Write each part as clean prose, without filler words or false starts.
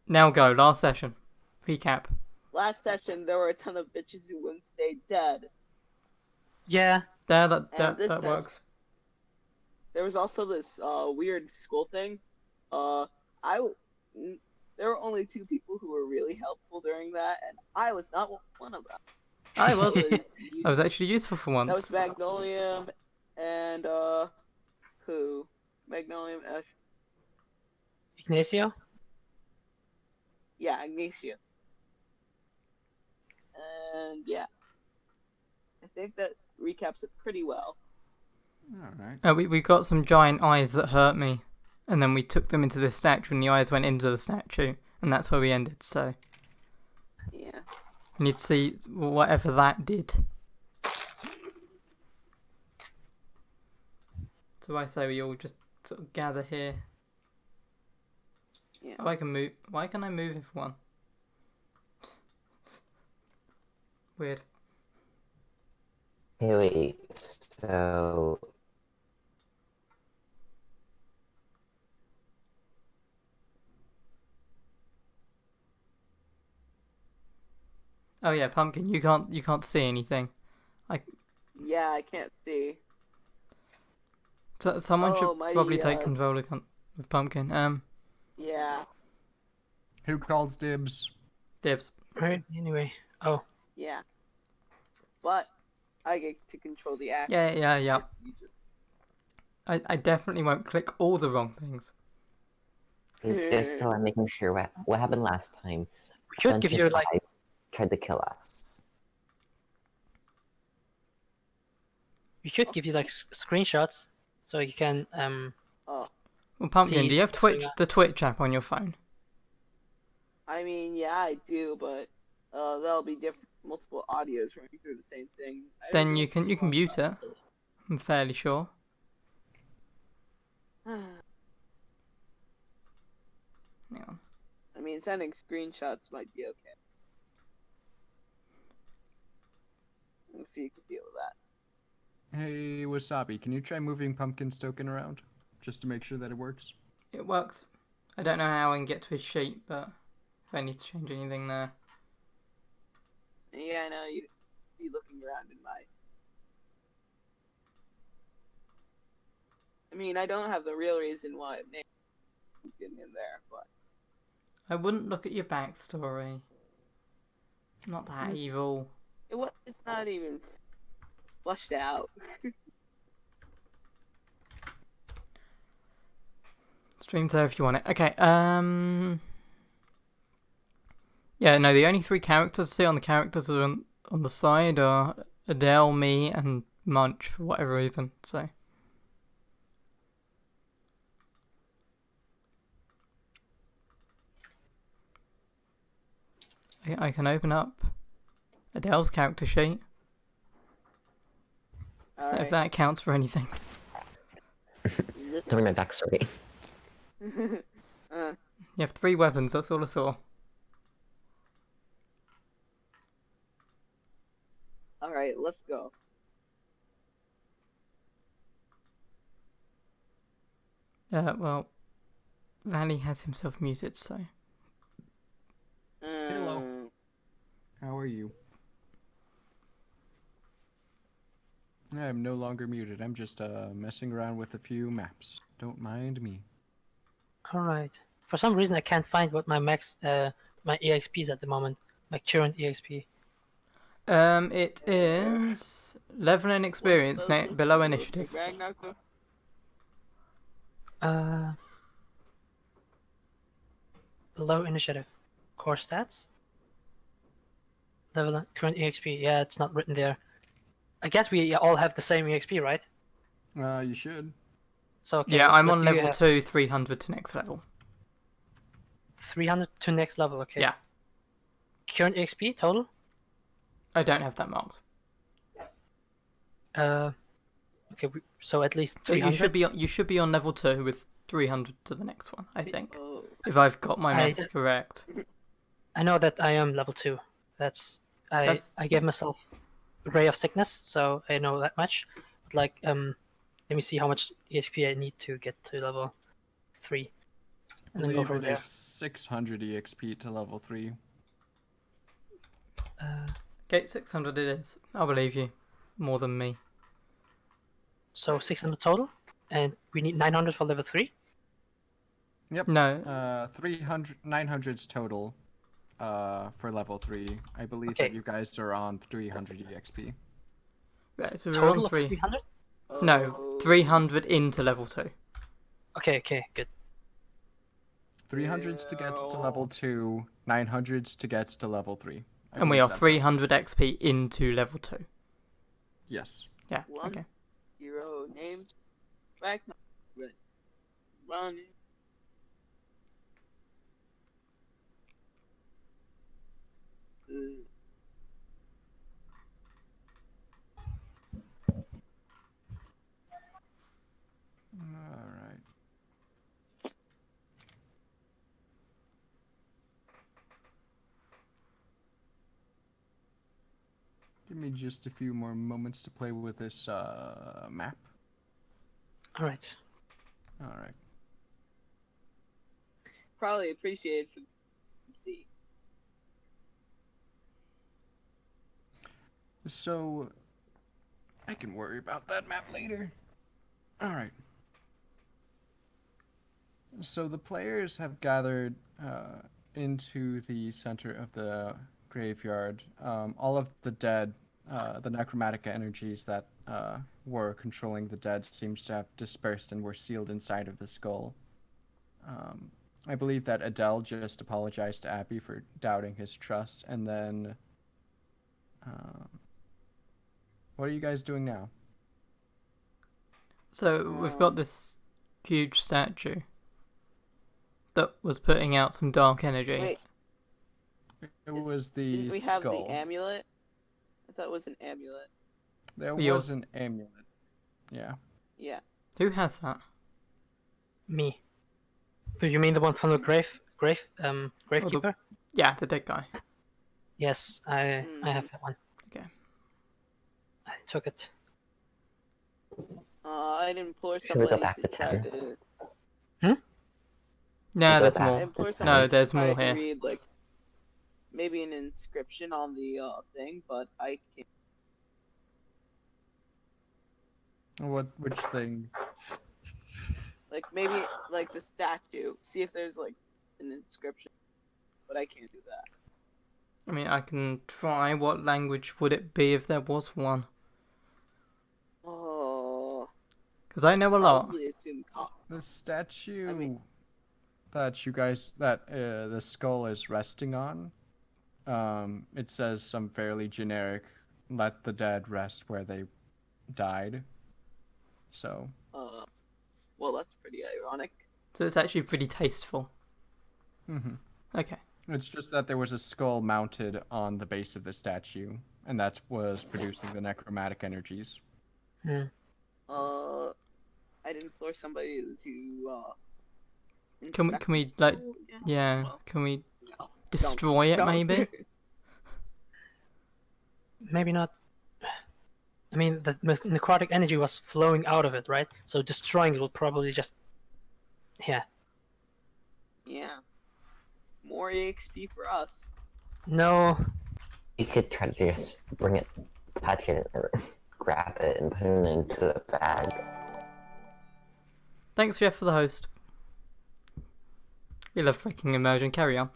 Now go. Last session. Recap. Last session, there were a ton of bitches who wouldn't stay dead. Yeah. There, And this that works. There was also this weird school thing. Uh, I there were only 2 people who were really helpful during that, and I was not one of them. I was. It I was actually useful for once. That was Magnolium and who? Magnolium, Ignacio? yeah, Ignacio. And yeah, I think that recaps it pretty well. Alright. We got some giant eyes that hurt me, and then we took them into the statue, and the eyes went into the statue, and that's where we ended. So Yeah. we need to see whatever that did. So I say we all just sort of gather here. Yeah. Oh, I can move. Why can I move if one? Weird. Hey, wait, so... Oh yeah, Pumpkin, you can't see anything. Yeah, I can't see. So someone should my, probably take control of Pumpkin. Yeah. Who calls dibs? Dibs. Where is he anyway? Oh. Yeah. But I get to control the act. Yeah. You just... I definitely won't click all the wrong things. Just so I'm making sure what happened last time. We could give you, like... tried to kill us. We could give you, like, screenshots, so you can, Oh. Well, Pumpkin, see do you have what's going on. the Twitch app on your phone? I mean, yeah, I do, but there'll be multiple audios running through the same thing. Then you can mute it. I'm fairly sure. Hang on. I mean, sending screenshots might be okay. If you could deal with that. Hey, Wasabi, can you try moving Pumpkin's token around? Just to make sure that it works? It works. I don't know how I can get to his sheet, but if I need to change anything there. Yeah, I know you'd be looking around in my... I mean, I don't have the real reason why it named Pumpkin in there, but... I wouldn't look at your backstory. Not that evil. It's not even flushed out. Stream there if you want it. Okay, yeah, no, the only 3 characters I see on the characters are on the side are Adele, me, and Munch for whatever reason, so... I can open up Adele's character sheet. If that counts for anything. Tell me my backstory. You have 3 weapons, that's all I saw. Alright, let's go. Well, Valley has himself muted, so... Hello. How are you? I'm no longer muted. I'm just messing around with a few maps. Don't mind me. alright. For some reason, I can't find what my max, my EXP is at the moment. My current EXP. It is level and experience below initiative. Below initiative. Core stats? Level current EXP. Yeah, it's not written there. I guess we all have the same EXP, right? You should. So okay, Yeah, I'm what on do you level have? 2, 300 to next level. 300 to next level, okay. Yeah. Current EXP total? I don't have that marked. Okay, so at least But 300. you should be on level 2 with 300 to the next one, I think. Oh. If I've got my maths correct. I know that I am level 2. I gave myself Ray of Sickness, so I know that much. But like, let me see how much EXP I need to get to level 3. and then go believe from it there. is 600 EXP to level 3. Okay, 600 it is. I believe you. More than me. So 600 total, and we need 900 for level 3. Yep. No. 900's total for level 3. I believe Okay. that you guys are on 300 EXP. Right, so we're Total on of 3. 300. No, 300 into level 2. Okay, good. 300's to get to level 2, 900's to get to level 3. And we are 300 XP into level 2. Yes. Yeah, One okay. hero named Ragnar. Run. Alright. Give me just a few more moments to play with this map. All right. Alright. Probably appreciate for see. So, I can worry about that map later. Alright. So the players have gathered into the center of the graveyard. All of the dead, the necromantic energies that were controlling the dead seems to have dispersed and were sealed inside of the skull. I believe that Adele just apologized to Abby for doubting his trust, and then what are you guys doing now? So we've got this huge statue that was putting out some dark energy. Wait, It was the didn't we have skull. the amulet? I thought it was an amulet. There Yours. was an amulet. Yeah. Yeah. Who has that? Me. Do you mean the one from the gravekeeper? Yeah, the dead guy. Yes, I have that one. Okay. I took it. I'd implore Should we go somebody back to to try town? to. No, Go there's back more. to Implore town. somebody No, there's to try more to here. read like maybe an inscription on the thing, but I can't. Which thing? Like maybe like the statue. See if there's like an inscription, but I can't do that. I mean, I can try. What language would it be if there was one? Oh. Because I know a lot. Probably assume The statue I mean- that you guys the skull is resting on. It says some fairly generic "Let the dead rest where they died." So. Well, that's pretty ironic. So it's actually pretty tasteful. Mhm. Okay. It's just that there was a skull mounted on the base of the statue, and that was producing the necromantic energies. Hmm. I'd implore somebody to Can inspect we the like skull? yeah? Well, Can we no. destroy it Don't. maybe? Maybe not. I mean, the necrotic energy was flowing out of it, right? So destroying it will probably just, yeah. Yeah. More EXP for us. No. You could try to just bring it, touch it, or grab it and put it into a bag. Thanks, Jeff, for the host. We love freaking immersion. Carry on.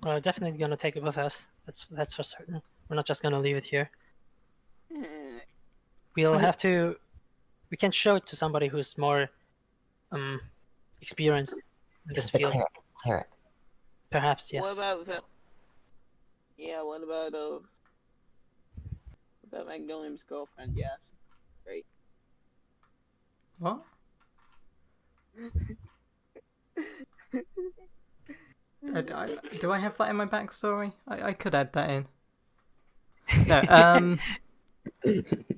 We're definitely gonna take it with us. That's for certain. We're not just gonna leave it here. We'll have to. We can show it to somebody who's more experienced in this The field. cleric. Perhaps, yes. What about the? Yeah. What about Magnolium's girlfriend? Yes. Great. What? Do I have that in my backstory? I could add that in. No,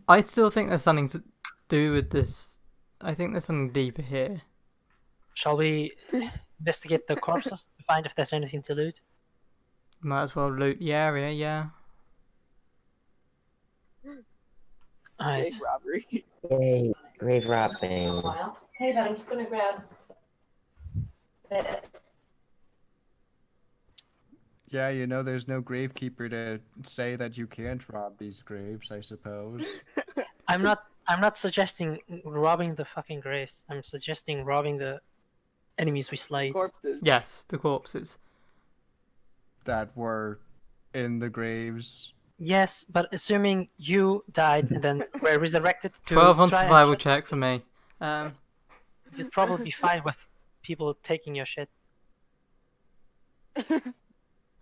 I still think there's something to do with this. I think there's something deeper here. Shall we investigate the corpses to find if there's anything to loot? Might as well loot the area, yeah. Alright. Big robbery. Yay. Grave robbing. Hey, but I'm just gonna grab this. Yeah, you know, there's no gravekeeper to say that you can't rob these graves, I suppose. I'm not suggesting robbing the fucking graves. I'm suggesting robbing the enemies we slay. Corpses. Yes, the corpses. That were in the graves. Yes, but assuming you died and then were resurrected to 12 on try and survival check for me. you'd probably be fine with people taking your shit.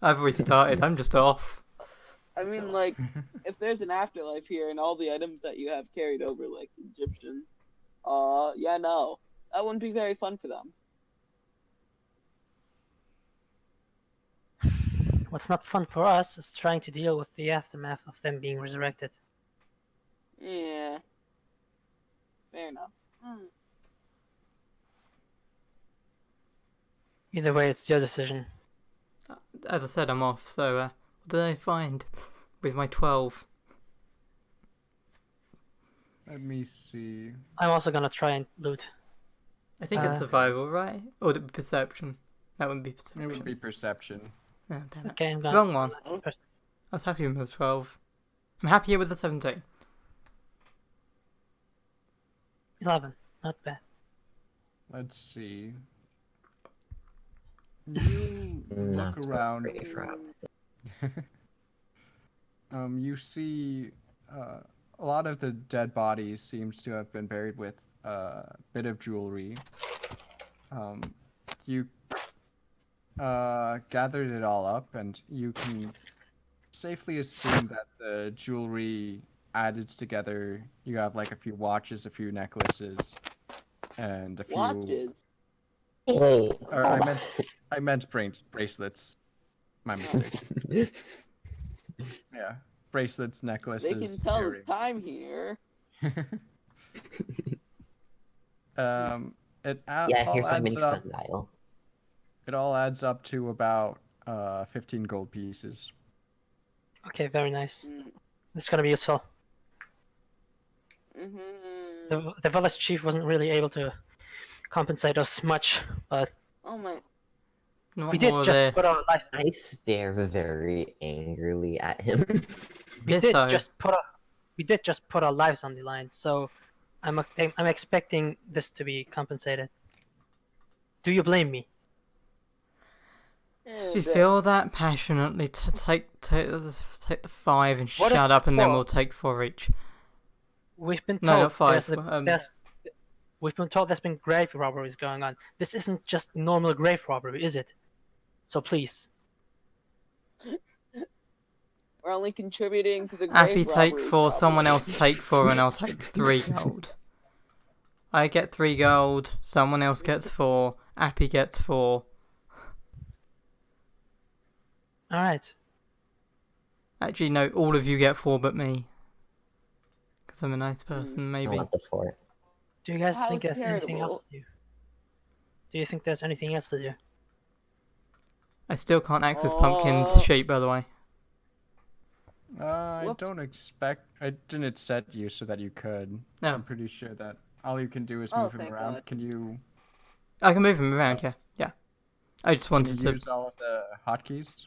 I've restarted. I'm just off. I mean, like, if there's an afterlife here and all the items that you have carried over, like Egyptian, yeah, no, that wouldn't be very fun for them. What's not fun for us is trying to deal with the aftermath of them being resurrected. Yeah. Fair enough. Either way, it's your decision. As I said, I'm off, so what did I find with my 12? Let me see. I'm also gonna try and loot. I think it's survival, right? Or would it be perception? That wouldn't be perception. It would be perception. Oh, damn it. Okay, I'm gonna. Wrong one. I was happy with the 12. I'm happier with the 17. 11. Not bad. Let's see. You Not look around. grave robbing. You see a lot of the dead bodies seems to have been buried with a bit of jewelry. You gathered it all up, and you can safely assume that the jewelry added together, you have like a few watches, a few necklaces, and a few. Watches. Wait. Or I meant bracelets. My mistake. Yeah, bracelets, necklaces. They can tell the earrings. time here. Yeah, here's my mini sundial. It all adds up to about 15 gold pieces. Okay, very nice. Mm. This is gonna be useful. Mm-hmm. The village chief wasn't really able to compensate us much, but Oh my. Not we did more of just this. put our lives. I stare very angrily at him. We did Ditto. just put our lives on the line. So, I'm expecting this to be compensated. Do you blame me? If you feel that passionately, take the 5 and What is shut up, and then 4? we'll take 4 each. We've been No, told not 5. we've been told there's been grave robberies going on. This isn't just normal grave robbery, is it? So please. We're only contributing to the grave Appy take robbery 4, problem. someone else take 4, and I'll take 3 gold. I get 3 gold, someone else gets 4, Appy gets 4. Alright. Actually, no, all of you get 4 but me. Because I'm a nice person, I maybe. want the fort. Do you guys How think there's anything charitable. else to do? Do you think there's anything else to do? I still can't access Pumpkin's sheet, by the way. I Whoops. don't expect. I didn't set you so that you could. No. I'm pretty sure that all you can do is Oh, move him thank around. God. Can you I can move him around, yeah. Yeah. I just wanted to... use all of the hotkeys?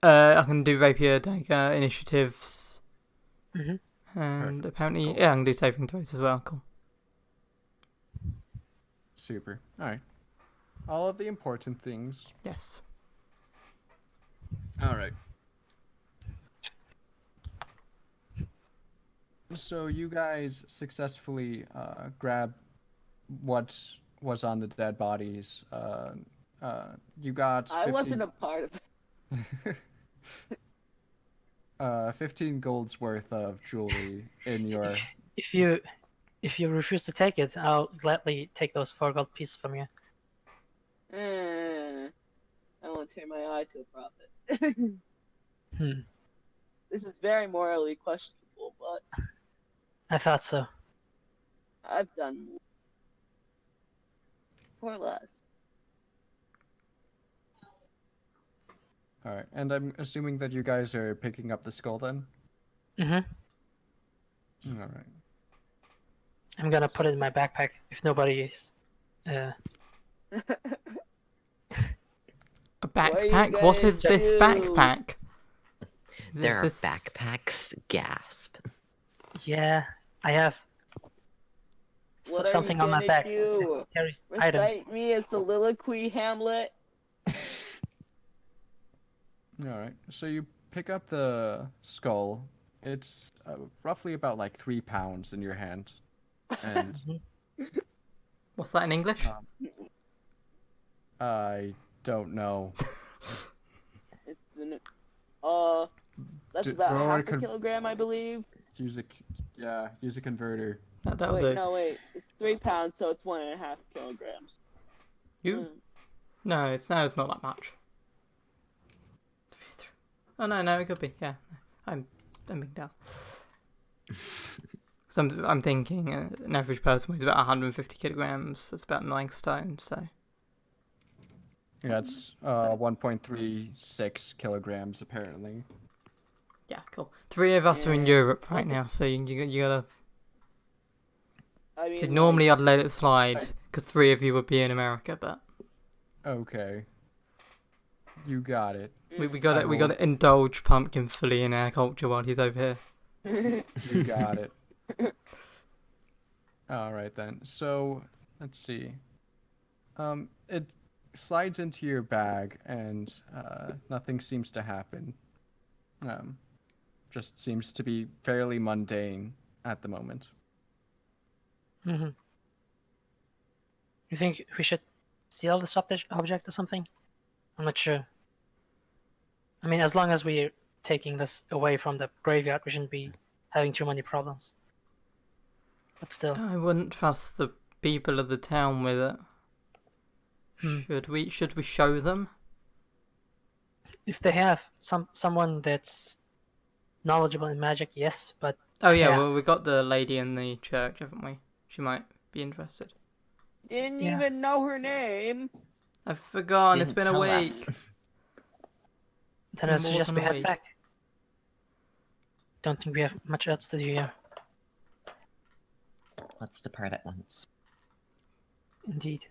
I can do rapier, dagger, initiatives, Mhm. and Perfect. apparently, Cool. yeah, I can do saving throws as well. Cool. Super. All right. All of the important things. Yes. All right. So you guys successfully grabbed what was on the dead bodies. You got. 15, I wasn't a part of it. 15 gold's worth of jewelry in your. If you refuse to take it, I'll gladly take those 4 gold pieces from you. I won't turn my eye to a prophet. This is very morally questionable, but I thought so. I've done more. For less. All right, and I'm assuming that you guys are picking up the skull then. Mm-hmm. All right. I'm gonna put it in my backpack if nobody is. A What are you backpack? What gonna is this do? backpack? There are this... backpacks. Gasp. Yeah, I have What are something you on my gonna back. do? It carries items. Recite me a soliloquy, Hamlet. All right. So you pick up the skull. It's roughly about like 3 pounds in your hand, and What's that in English? I don't know. It's an, that's D- about throw half a a con- kilogram, I believe. Use a converter. That'll do. Wait. It's 3 pounds, so it's 1.5 kilograms. You? No, it's not that much. Oh no, it could be. Yeah, I'm being down. So I'm thinking an average person weighs about 150 kilograms. That's about 9 stone. So Yeah, it's 1.36 kilograms apparently. yeah, cool. 3 of us are in Yeah. Europe right now, so you gotta. I mean, See, normally I'd let it slide because 3 of you would be in America, but Okay. You got it. we gotta indulge Pumpkin fully in our culture while he's over here. You got it. All right then. So let's see. It slides into your bag, and nothing seems to happen. Just seems to be fairly mundane at the moment. You think we should steal this object or something? I'm not sure. I mean, as long as we're taking this away from the graveyard, we shouldn't be having too many problems. But still. I wouldn't trust the people of the town with it. Should we show them? If they have someone that's knowledgeable in magic, yes, but Oh yeah, Yeah. well we got the lady in the church, haven't we? She might be interested. Didn't Yeah. even know her name. I've forgotten. It's Didn't been a tell week. us. then I suggest More we than a head week. back. Don't think we have much else to do here. Let's depart at once. Indeed.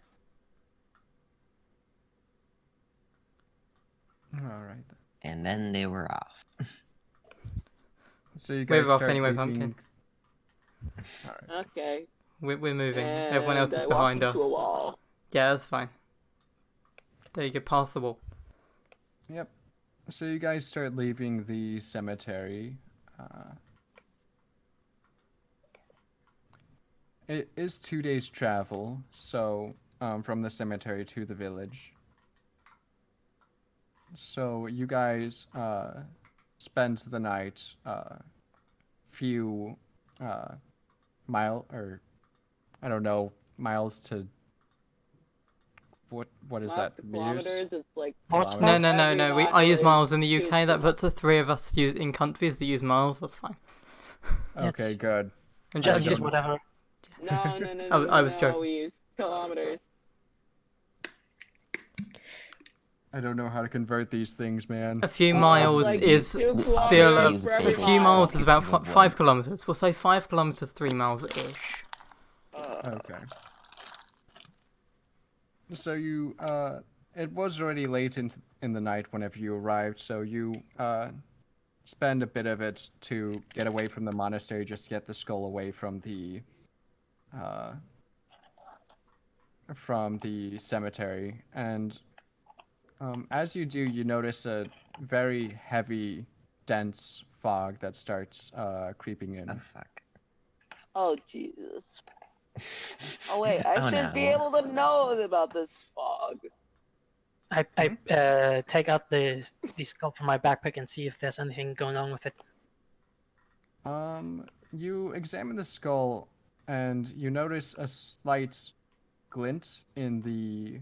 All right. Then. And then they were off. So you We're guys off start anyway, leaving- Pumpkin. All right. Okay. We're moving. And Everyone else is I behind walked us. into a wall. Yeah, that's fine. There you go, past the wall. Yep. So you guys start leaving the cemetery. It is 2 days travel, so from the cemetery to the village. So you guys spend the night few miles to what is Miles that? to Meters? kilometers, it's like What's No. Every I use mile miles is in the UK. 2 That puts the 3 of us in countries that use miles. That's fine. Okay, It's- good. And Just just use don't- whatever. No, I was no, joking. we use kilometers. I don't know how to convert these things, man. a few Oh, miles like is 2 still kilometers for a every few mile. miles is about Pieces of 5 wood. kilometers. We'll say 5 kilometers, 3 miles ish. Okay. So you it was already late in the night whenever you arrived, so you spend a bit of it to get away from the monastery, just get the skull away from the cemetery. And as you do, you notice a very heavy, dense fog that starts creeping in. Oh fuck. Oh, Jesus. Oh, wait, I Oh, should be no. able to know about this fog. I take out the skull from my backpack and see if there's anything going on with it. You examine the skull, and you notice a slight glint in the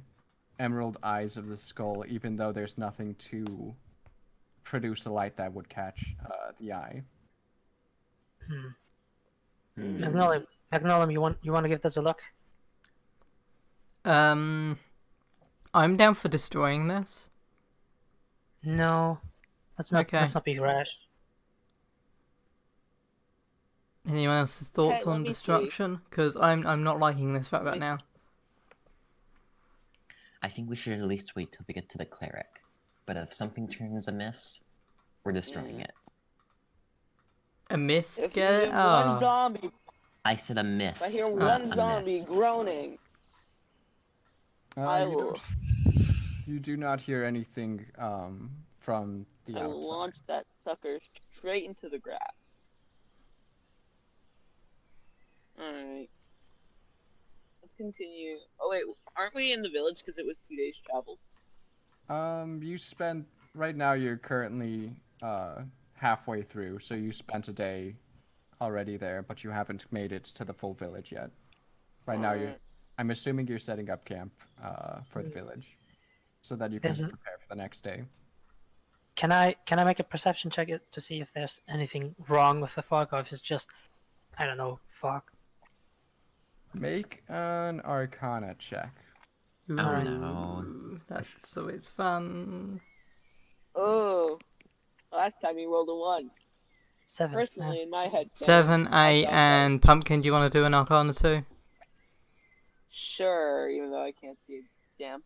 emerald eyes of the skull, even though there's nothing to produce a light that would catch the eye. Magnolium, you want to give this a look? I'm down for destroying this. No, let's not. Okay. Let's not be rash. Anyone else's thoughts Hey, let on me see. destruction? Because I'm not liking this right Let about me- now. I think we should at least wait till we get to the cleric. But if something turns amiss, we're destroying it. A mist, If get you it? hear one Ah. zombie, I said a if I miss, hear not one a zombie mist. groaning, I You will. You do not hear anything from the I will outside. launch that sucker straight into the grass. Alright. Let's continue. Oh wait, aren't we in the village because it was 2 days travel? You spent right now. You're currently halfway through, so you spent a day already there, but you haven't made it to the full village yet. Right now, Alright. I'm assuming you're setting up camp for the village, so that you can There's a- prepare for the next day. Can I make a perception check to see if there's anything wrong with the fog, or if it's just, I don't know, fog? Make an Arcana check. Ooh, Oh no. That's always fun. Oh, last time you rolled a 1. 7. Personally, in my head, 7, I 8, thought that and Pumpkin, do you want to do an Arcana too? sure, even though I can't see a damn.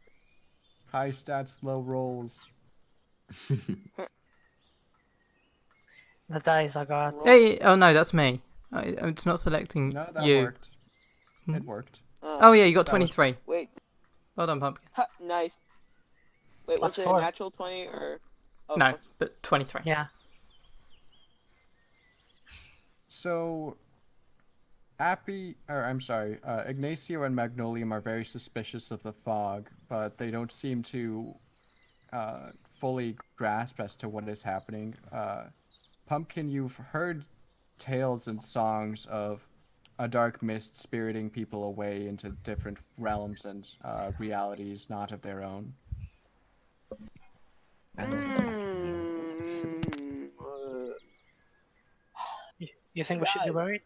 High stats, low rolls. The dice I got. Roll. Hey, oh no, that's me. It's not selecting No, that you. worked. It worked. Oh yeah, you got Uh, That was- 23. Wait, Well done, Pumpkin. nice. Wait, was Plus it 4. a natural 20 or? Oh, No, plus- but 23. Yeah. So, Ignacio and Magnolium are very suspicious of the fog, but they don't seem to fully grasp as to what is happening. Pumpkin, you've heard tales and songs of a dark mist spiriting people away into different realms and realities not of their own. I know what you're talking about. You think we should be Guys. worried?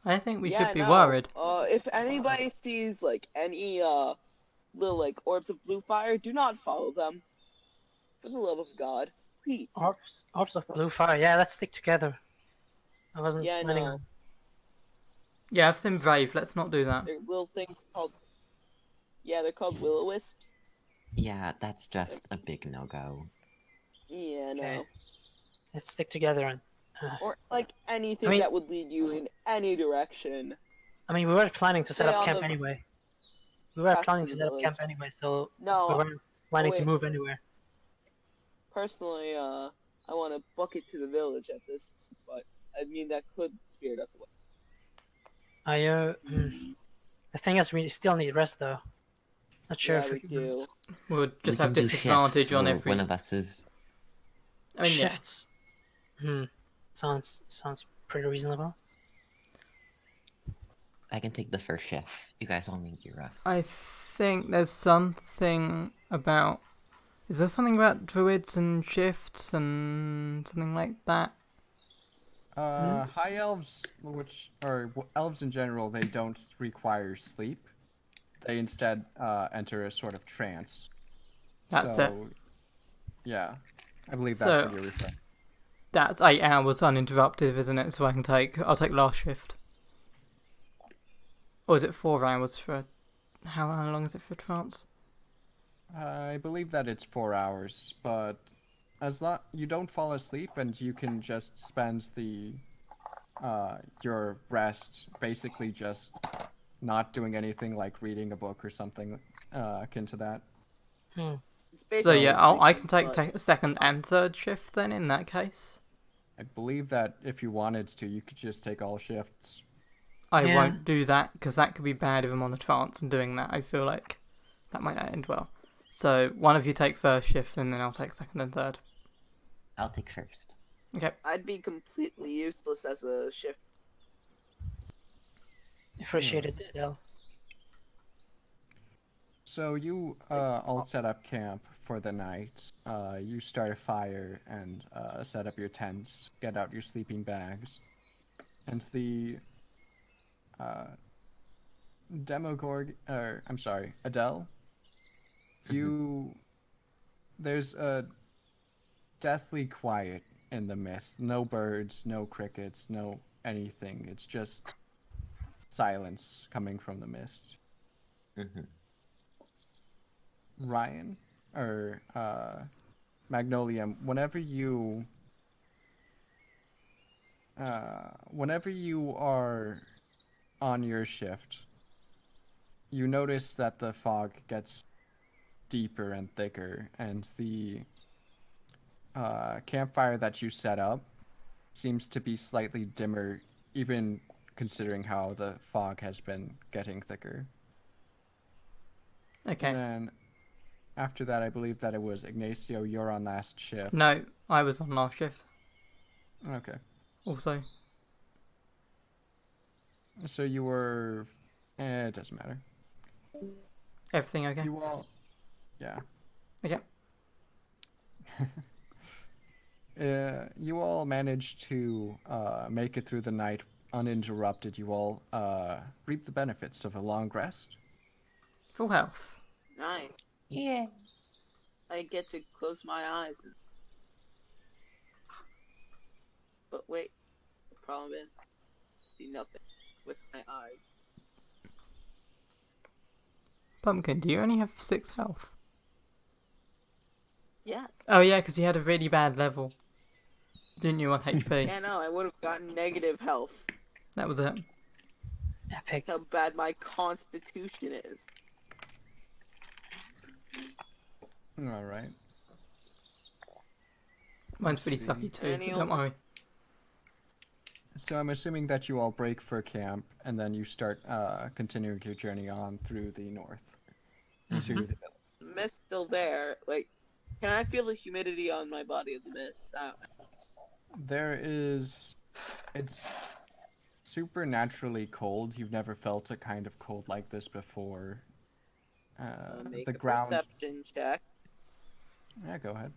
I think we yeah, should be no. worried. If anybody sees like any little like orbs of blue fire, do not follow them. For the love of God, please. Orbs of blue fire. Yeah, let's stick together. I wasn't Yeah, planning no. on. Yeah, I've seen Brave. Let's not do that. They're little things called. Yeah, they're called will-o-wisps. Yeah, that's just a big no-go. Yeah, no. Okay. Let's stick together and. Or like anything I mean- that would lead you in any direction. I mean, we were planning to set Stay up on camp the anyway. We were path planning to to the set up camp village. anyway, so No, we weren't planning to wait. move anywhere. Personally, I want to book it to the village at this, but I mean that could spirit us away. The thing is, we still need rest though. Not sure Yeah, if we can do. We'll We just can have do disadvantage shifts on where every. one of us is. I mean, yeah. shifts. Sounds pretty reasonable. I can take the first shift. You guys all need your rest. I think there's something about. Is there something about druids and shifts and something like that? High elves, elves in general, they don't require sleep. They instead enter a sort of trance. That's so, it. Yeah, I believe that's So- what you're referring. That's 8 hours uninterrupted, isn't it? So I'll take last shift. Or is it 4 hours for? How long is it for trance? I believe that it's 4 hours, but as long you don't fall asleep and you can just spend your rest basically just not doing anything like reading a book or something akin to that. It's So basically yeah, I can sleeping, take a second and third shift then in that case. I believe that if you wanted to, you could just take all shifts. I Yeah. won't do that because that could be bad if I'm on a trance and doing that. I feel like that might not end well. So one of you take first shift and then I'll take second and third. I'll take first. Okay. I'd be completely useless as a shift. Appreciate it, Adele. So you all set up camp for the night. You start a fire and set up your tents, get out your sleeping bags. And the Adele, there's a deathly quiet in the mist. No birds, no crickets, no anything. It's just silence coming from the mist. Mm-hmm. Ryan or Magnolia, whenever you are on your shift, you notice that the fog gets deeper and thicker, and the campfire that you set up seems to be slightly dimmer, even considering how the fog has been getting thicker. And Okay. then after that, I believe that it was Ignacio, you're on last shift. No, I was on last shift. Okay. Also. So you were... it doesn't matter. Everything okay? You all... Yeah. Okay. You all managed to make it through the night uninterrupted. You all reap the benefits of a long rest. Full health. Nice. Yeah. I get to close my eyes. But wait, the problem is, I see nothing with my eyes. Pumpkin, do you only have 6 health? Yes. Oh yeah, because you had a really bad level. Didn't you, on HP? Yeah, no, I would have gotten negative health. That was it. Epic. That's how bad my constitution is. All right. Mine's pretty see. sucky too, Any but don't other- worry. So I'm assuming that you all break for camp, and then you start continuing your journey on through the north into the village. The mist's still there. Like, can I feel the humidity on my body of the mist? There is... It's supernaturally cold. You've never felt a kind of cold like this before. Make The a ground... perception check. Yeah, go ahead.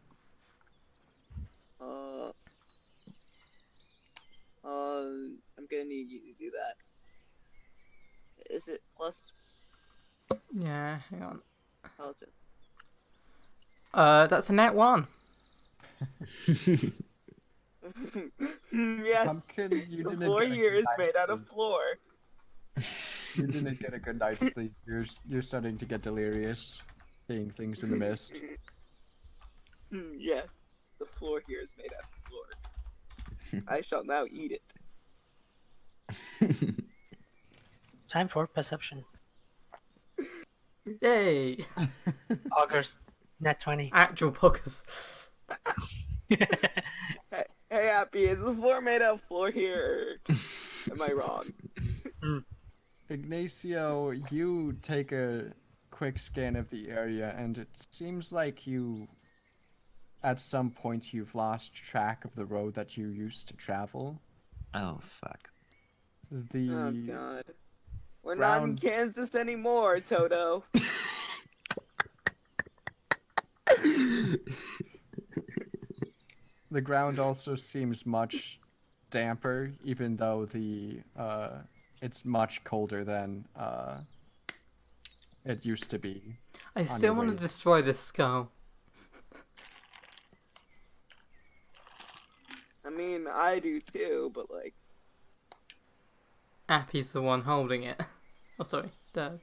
I'm gonna need you to do that. Is it plus Yeah, hang on. intelligence? That's a net 1. Yes. Pumpkin, you The didn't floor get a here good is night's made out of sleep. floor. You didn't get a good night's sleep. You're starting to get delirious, seeing things in the mist. Yes. The floor here is made out of floor. I shall now eat it. Time for perception. Yay! August, net 20. Actual poggers. Hey, Happy, is the floor made out of floor here? Or am I wrong? Ignacio, you take a quick scan of the area, and it seems like at some point, you've lost track of the road that you used to travel. Oh fuck. The Oh god. We're not in ground- Kansas anymore, Toto. the ground also seems much damper, even though it's much colder than it used to be. I On still your want to way. destroy this skull. I mean, I do too, but like, Appy's the one holding it. Oh, sorry. The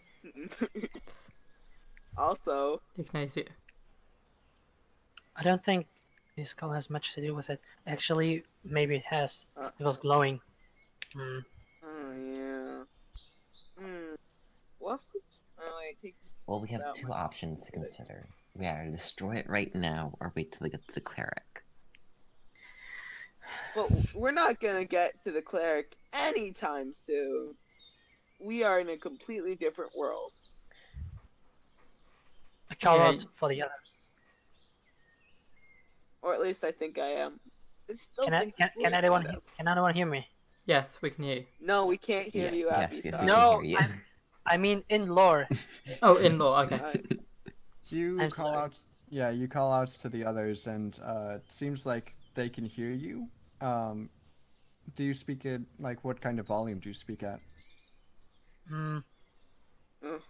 also, Ignacio. I don't think this skull has much to do with it. Actually, maybe it has. It was glowing. Hmm. oh yeah. What if it's, oh wait, take Well, we have That two one. options to consider. We either destroy it right now or wait till we get to the cleric. But we're not gonna get to the cleric anytime soon. We are in a completely different world. A call Yeah, out for the others. Or at least I think I am. I still Can think the floor is anyone made out. can anyone hear me? Yes, we can hear you. No, we can't hear Yeah, you, Abby. yes, we sorry. No, can hear you. I mean in lore. Oh, in law, okay. Alright. You I'm call sorry. out, yeah, you call out to the others, and it seems like they can hear you. Do you speak at what kind of volume do you speak at? Hmm. Mhm.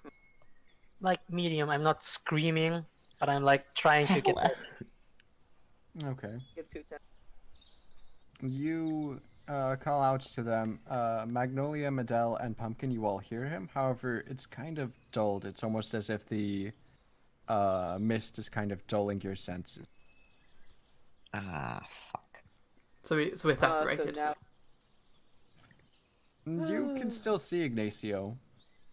Like medium. I'm not screaming, but I'm like trying to get. Okay. Get 210. You call out to them. Magnolia, Medell, and Pumpkin, you all hear him. However, it's kind of dulled. It's almost as if the mist is kind of dulling your senses. Ah, fuck. So we're So separated. now, You can still see Ignacio.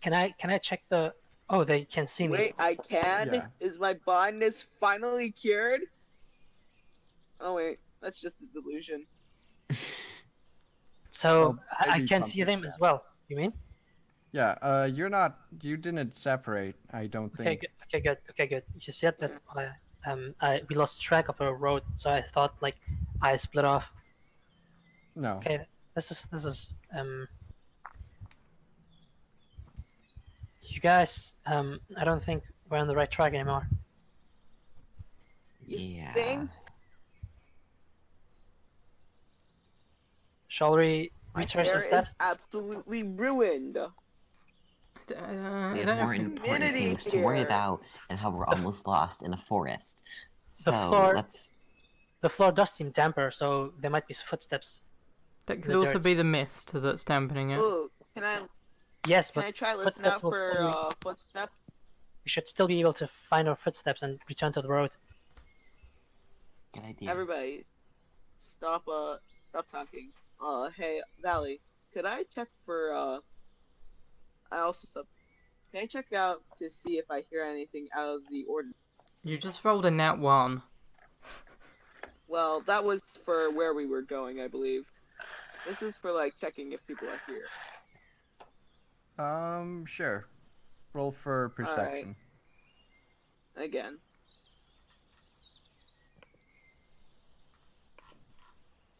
Can I check the? Oh, they can see me. wait, I can? Yeah. Is my blindness finally cured? Oh wait, that's just a delusion. So Well, I maybe can see Pumpkin them can. as well. You mean? Yeah, you're not. You didn't separate. I don't Okay, think. good. Okay, good. Okay, good. You said that we lost track of our road, so I thought like I split off. No. Okay, this is you guys. I don't think we're on the right track anymore. You Yeah. think? Shall we My retrace our hair steps? is absolutely ruined. We I have don't know more if we- important Humidity things to worry here. about and how we're The f- almost lost in a forest. The So floor- let's. The floor does seem damper, so there might be footsteps. that could the also dirt. be the mist that's dampening it. Ooh, can I Yes, can but I try listen footsteps out will for still be. footsteps? We should still be able to find our footsteps and return to the road. Good idea. Everybody, stop talking. Hey Valley, could I check for I also sub. Can I check out to see if I hear anything out of the ordinary? You just rolled a nat 1. Well, that was for where we were going, I believe. This is for like checking if people are here. Sure. Roll for perception. Again.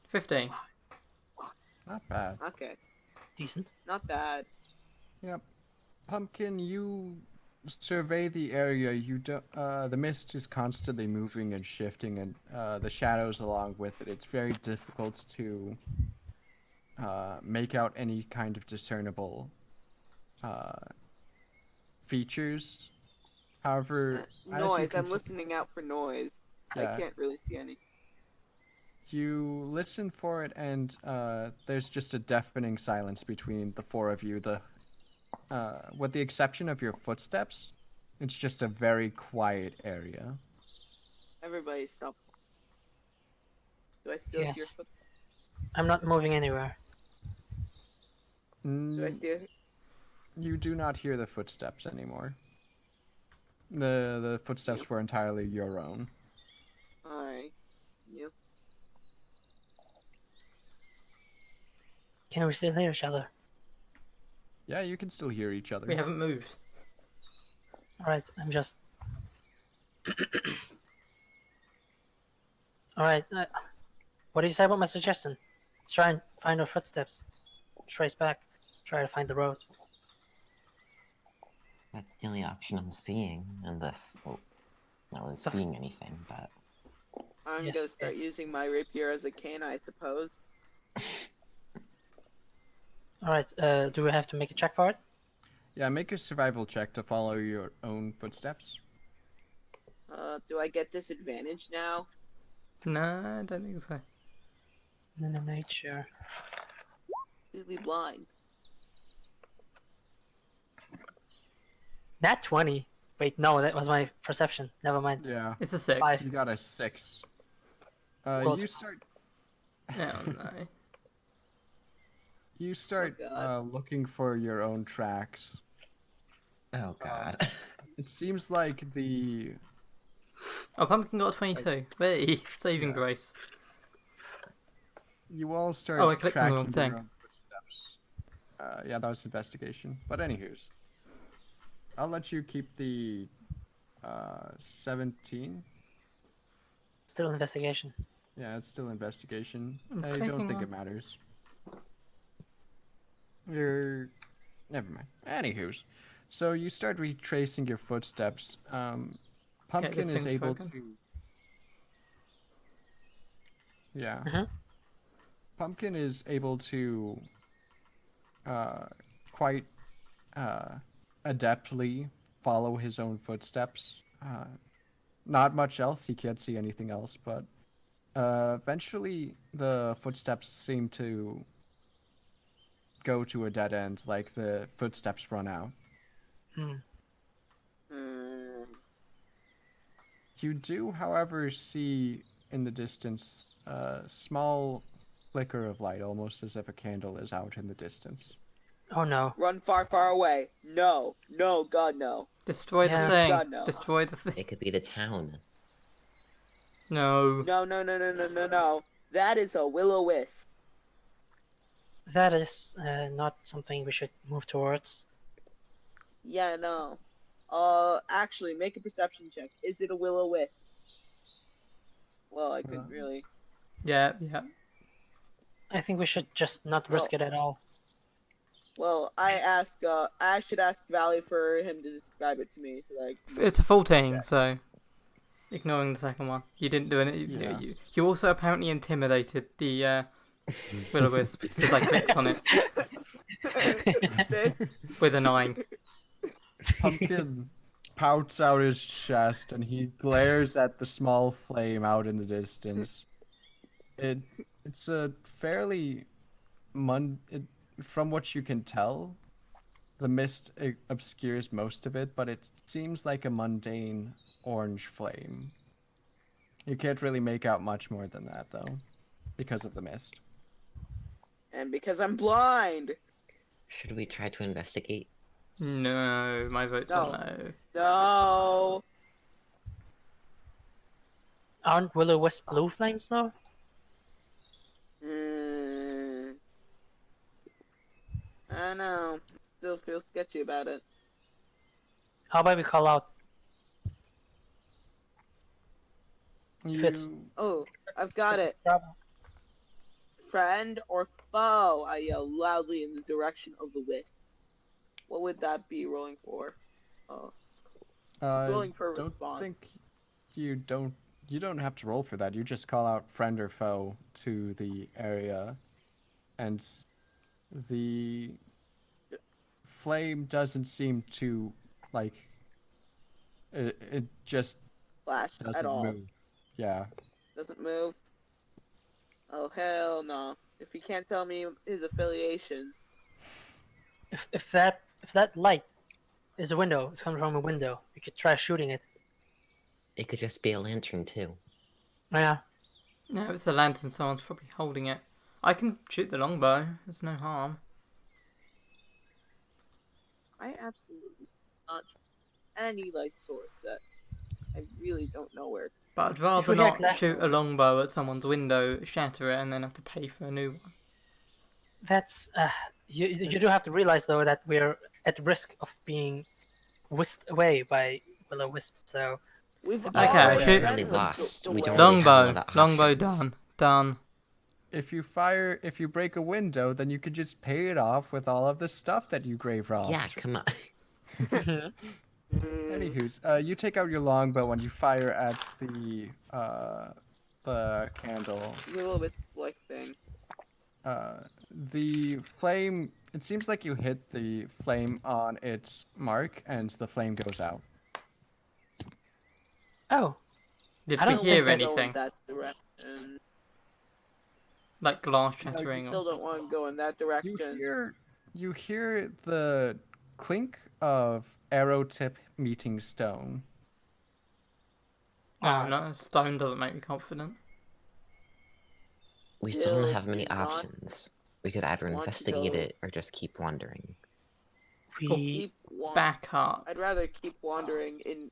15. Not bad. Okay. Decent. Not bad. Yep. Pumpkin, you survey the area. You don't. The mist is constantly moving and shifting, and the shadows along with it. It's very difficult to make out any kind of discernible features. However, as you Noise. I'm consi- listening out for noise. Yeah. I can't really see any. You listen for it, and there's just a deafening silence between the four of you. With the exception of your footsteps, it's just a very quiet area. Everybody stop. Do I still hear Yes. footsteps? I'm not moving anywhere. Do I Mm, still you do not hear the footsteps anymore. The footsteps were entirely your own. Alright. Yep. Can we still hear each other? Yeah, you can still hear each other. We haven't moved. Alright, I'm just. Alright, what do you say about my suggestion? Let's try and find our footsteps. Trace back. Try to find the road. That's the only option I'm seeing in this. Well, not really The f- seeing anything, but I'm Yes, gonna start using my rapier as a cane, I suppose. Alright, do we have to make a check for it? Yeah, make a survival check to follow your own footsteps. Do I get disadvantage now? No, I don't think so. In the nature. Completely blind. Nat 20. Wait, no, that was my perception. Never mind. Yeah, It's a 6. 5. you got a 6. Good. You start. No, no. You start Oh, God. looking for your own tracks. oh god. It seems like the Oh, Pumpkin got a 22. Hey, saving Yeah. grace. you all start Oh, I clicked on the tracking wrong your thing. own footsteps. Yeah, that was investigation. But anywho's, I'll let you keep the 17. Still investigation. Yeah, it's still investigation. I'm I don't clicking think on- it matters. You're never mind. Anywho's, so you start retracing your footsteps. Pumpkin this is thing's able broken. to. Yeah. Mhm. Pumpkin is able to quite adeptly follow his own footsteps. Not much else. He can't see anything else, but Eventually, the footsteps seem to go to a dead end, like the footsteps run out. Hmm. Hmm. You do, however, see in the distance a small flicker of light, almost as if a candle is out in the distance. Oh no. Run far, far away. No, no, God, no. Destroy the Yeah. thing. God, no. Destroy the thing. It could be the town. No. No, no, no, no, no, no, no. That is a will-o-wisp. That is not something we should move towards. Yeah, no. Actually, make a perception check. Is it a will-o-wisp? Well, I couldn't really. Yeah, yeah. I think we should just not risk it at all. Well, I should ask Valley for him to describe it to me so that I can It's a 14, check. so ignoring the second one. You didn't do it. Yeah. You also apparently intimidated the will-o-wisp because I clicked on it with a 9. Pumpkin pouts out his chest and he glares at the small flame out in the distance. It's a fairly from what you can tell, the mist obscures most of it, but it seems like a mundane orange flame. You can't really make out much more than that, though, because of the mist. And because I'm blind. Should we try to investigate? No, my vote's No. on no. No. Aren't will-o-wisp blue flames though? I don't know. Still feel sketchy about it. How about we call out? If it's- You Oh, I've got it. Problem. Friend or foe? I yell loudly in the direction of the wisp. What would that be rolling for? Oh, rolling for a don't response. think you don't have to roll for that. You just call out friend or foe to the area, and the flame doesn't seem to like it just Flash doesn't at all. move. Yeah. Doesn't move. Oh hell no! If he can't tell me his affiliation, If that light is a window, it's coming from a window. We could try shooting it. It could just be a lantern too. Yeah. No, it's a lantern. Someone's probably holding it. I can shoot the longbow. There's no harm. I absolutely not any light source that I really don't know where it's. But I'd rather we had not glass- shoot a longbow at someone's window, shatter it, and then have to pay for a new one. That's you do have to realize though that we're at risk of being whisked away by will-o-wisps. So We've Okay, already shoot. been Really whisked lost. away. We don't really have a Longbow. lot of Longbow options. done. If you break a window, then you could just pay it off with all of the stuff that you grave robbed. Yeah, come on. Anywho's, you take out your longbow and you fire at the candle. Little wisp like thing. The flame. It seems like you hit the flame on its mark, and the flame goes out. oh, Did I we don't hear Go in anything? that direction. Like glass I shattering? still don't want to go in that You direction. hear the clink of arrow tip meeting stone. Oh no, stone doesn't make me confident. We still don't Still have many do not options. We could either want to investigate go- it or just keep wandering. we Keep Back up. I'd rather keep wandering in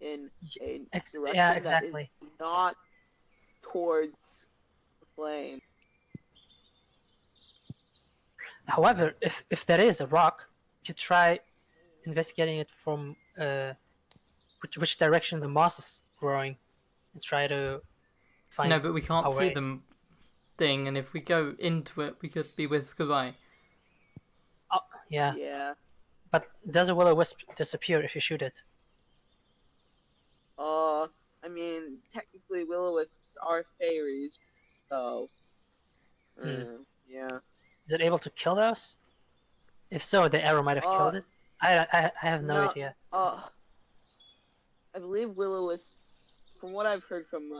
a direction yeah, that exactly. is not towards the flame. However, if there is a rock, you try investigating it from which direction the moss is growing, and try to find. No, but we can't a see way. the thing, and if we go into it, we could be whisked away. Oh, yeah. Yeah. But does a will-o-wisp disappear if you shoot it? I mean, technically will-o-wisps are fairies, so. Yeah. Is it able to kill those? If so, the arrow might have killed it. I have no idea. I believe will-o-wisp from what I've heard from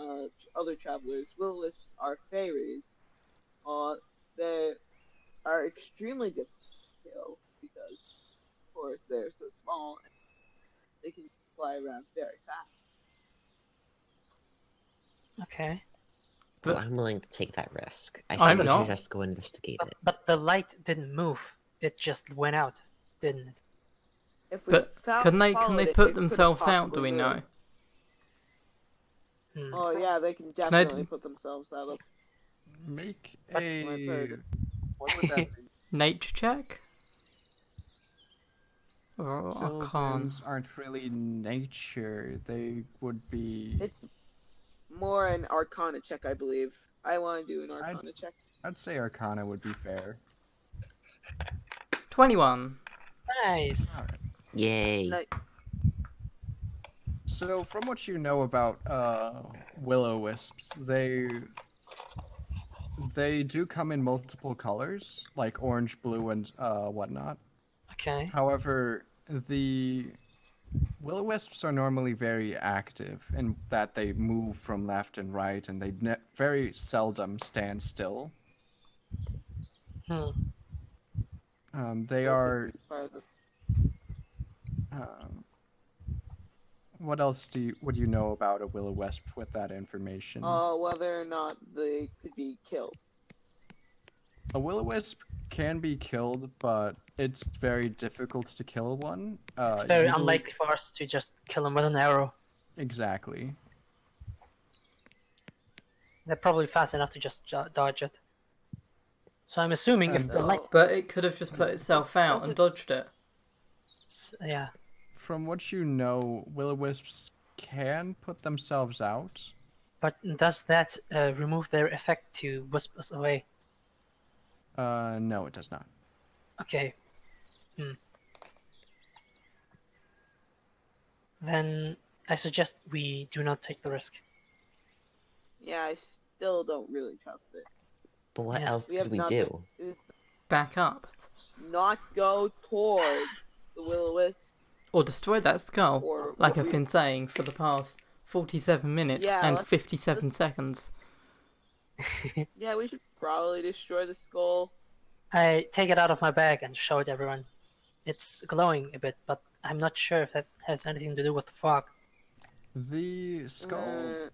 other travelers, will-o-wisps are fairies. They are extremely difficult to kill because, of course, they're so small and they can fly around very fast. Okay. Well, But I'm willing to take that risk. I I'm think we not. should just go investigate it. But the light didn't move. It just went out, didn't it? If we But can they followed it, put it could have themselves out? Do possibly we know? moved. Hmm. Oh yeah, they can I definitely d- put themselves out of. Make But- I've a. heard. What would that be? Nature check? Or Arcana? Sylvans aren't really nature. They would be. It's more an Arcana check, I believe. I want to do an Arcana check. I'd say Arcana would be fair. 21. Nice. Alright. Yay! Like, So, from what you know about will-o-wisps, they do come in multiple colors, like orange, blue, and whatnot. Okay. However, the will-o-wisps are normally very active in that they move from left and right, and they very seldom stand still. Hmm. They that are. could be part of this. What else would you know about a will-o-wisp with that information? Whether or not they could be killed. A will-o-wisp can be killed, but it's very difficult to kill one. It's very usually- unlikely for us to just kill them with an arrow. Exactly. They're probably fast enough to just dodge it. So I'm assuming if And- the light, But it could have just put itself out and dodged it. yeah, From what you know, will-o-wisps can put themselves out. but does that remove their effect to wisp us away? No, it does not. Okay. Then I suggest we do not take the risk. Yeah, I still don't really trust it. But what Yes. else We could have we nothing. do? Is Back up. not go towards the will-o-wisp Or destroy that skull. or Like what I've been saying for the past 47 minutes Yeah, and let's- 57 seconds. Yeah, we should probably destroy the skull. I take it out of my bag and show it everyone. It's glowing a bit, but I'm not sure if that has anything to do with the fog. The skull. Uh,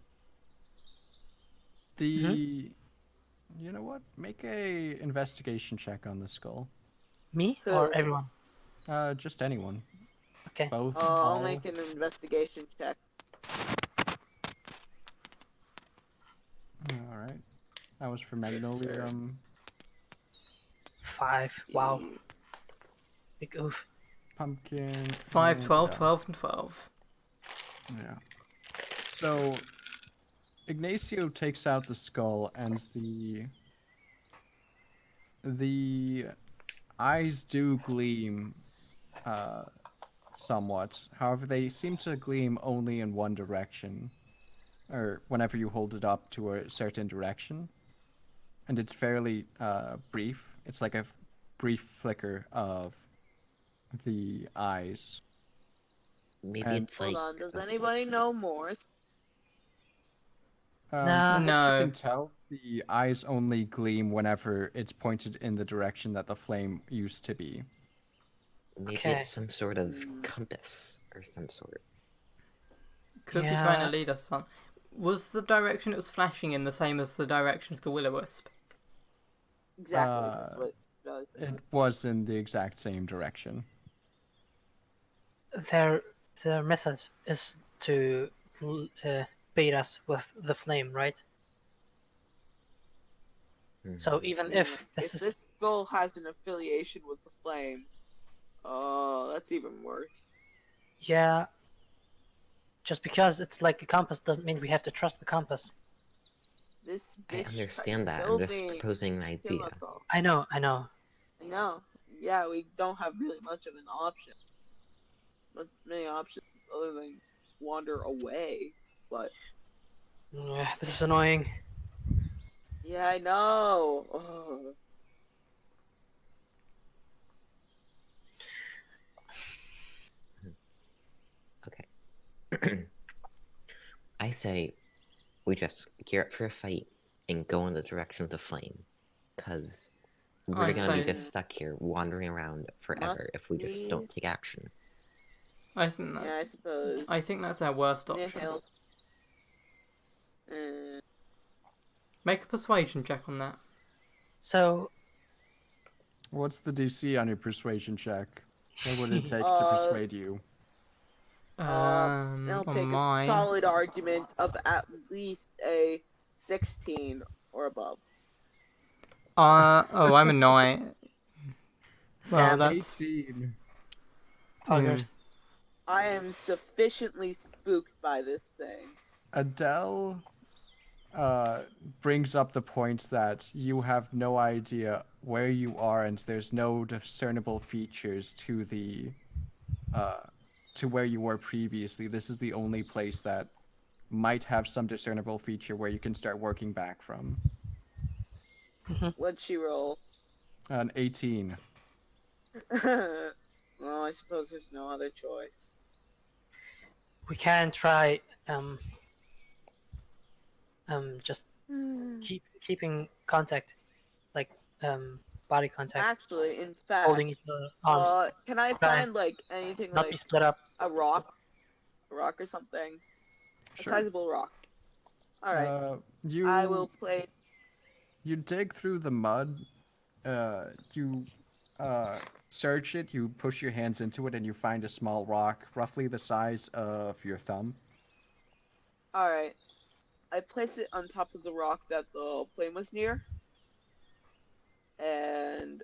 You know what? Make a investigation check on the skull. Me or everyone? Just anyone. Okay. Both. I'll all. make an investigation check. All right. That was for Magnolia. 5. Wow. Big oof. Pumpkin. 5, and, 12, 12, and 12. Yeah. So Ignacio takes out the skull, and the eyes do gleam somewhat. However, they seem to gleam only in one direction, or whenever you hold it up to a certain direction, and it's fairly brief. It's like a brief flicker of the eyes. Maybe And- it's like. Hold on, does anybody know Morse? Nah. From what No. you can tell, the eyes only gleam whenever it's pointed in the direction that the flame used to be. Maybe Okay. it's some sort of Hmm. compass or some sort. Could be trying Yeah. to lead us some. Was the direction it was flashing in the same as the direction of the will-o-wisp? Exactly, that's what it does. It was in the exact same direction. Their method is to bait us with the flame, right? So even if this is this skull has an affiliation with the flame, oh, that's even worse. yeah, just because it's like a compass doesn't mean we have to trust the compass. This I bitch understand tried to that. kill I'm just me, proposing an kill idea. us all. I know. I know. Yeah, we don't have really much of an option. Not many options other than wander away. But This is annoying. yeah, I know. Oh. I say we just gear up for a fight and go in the direction of the flame. Because we're I'd gonna be say just stuck here wandering around forever if we just don't take action. I think Yeah, I suppose. I think that's our worst Yeah, option. hails. Uh, Make a persuasion check on that. So, What's the DC on your persuasion check? What would it take to persuade you? it'll On take a mine. solid argument of at least a 16 or above. Oh, I'm a 9. Well, Damn. that's 18. poggers. I am sufficiently spooked by this thing. Adele brings up the point that you have no idea where you are and there's no discernible features to the to where you were previously. This is the only place that might have some discernible feature where you can start working back from. What'd she roll? An 18. Well, I suppose there's no other choice. We can try just keeping contact, like body contact, Actually, in fact, holding each other's arms, can I Try. find like anything not be like split up. a rock or something? A Sure. sizable rock. All right, You I will play. You dig through the mud. You search it. You push your hands into it, and you find a small rock, roughly the size of your thumb. All right, I place it on top of the rock that the flame was near, and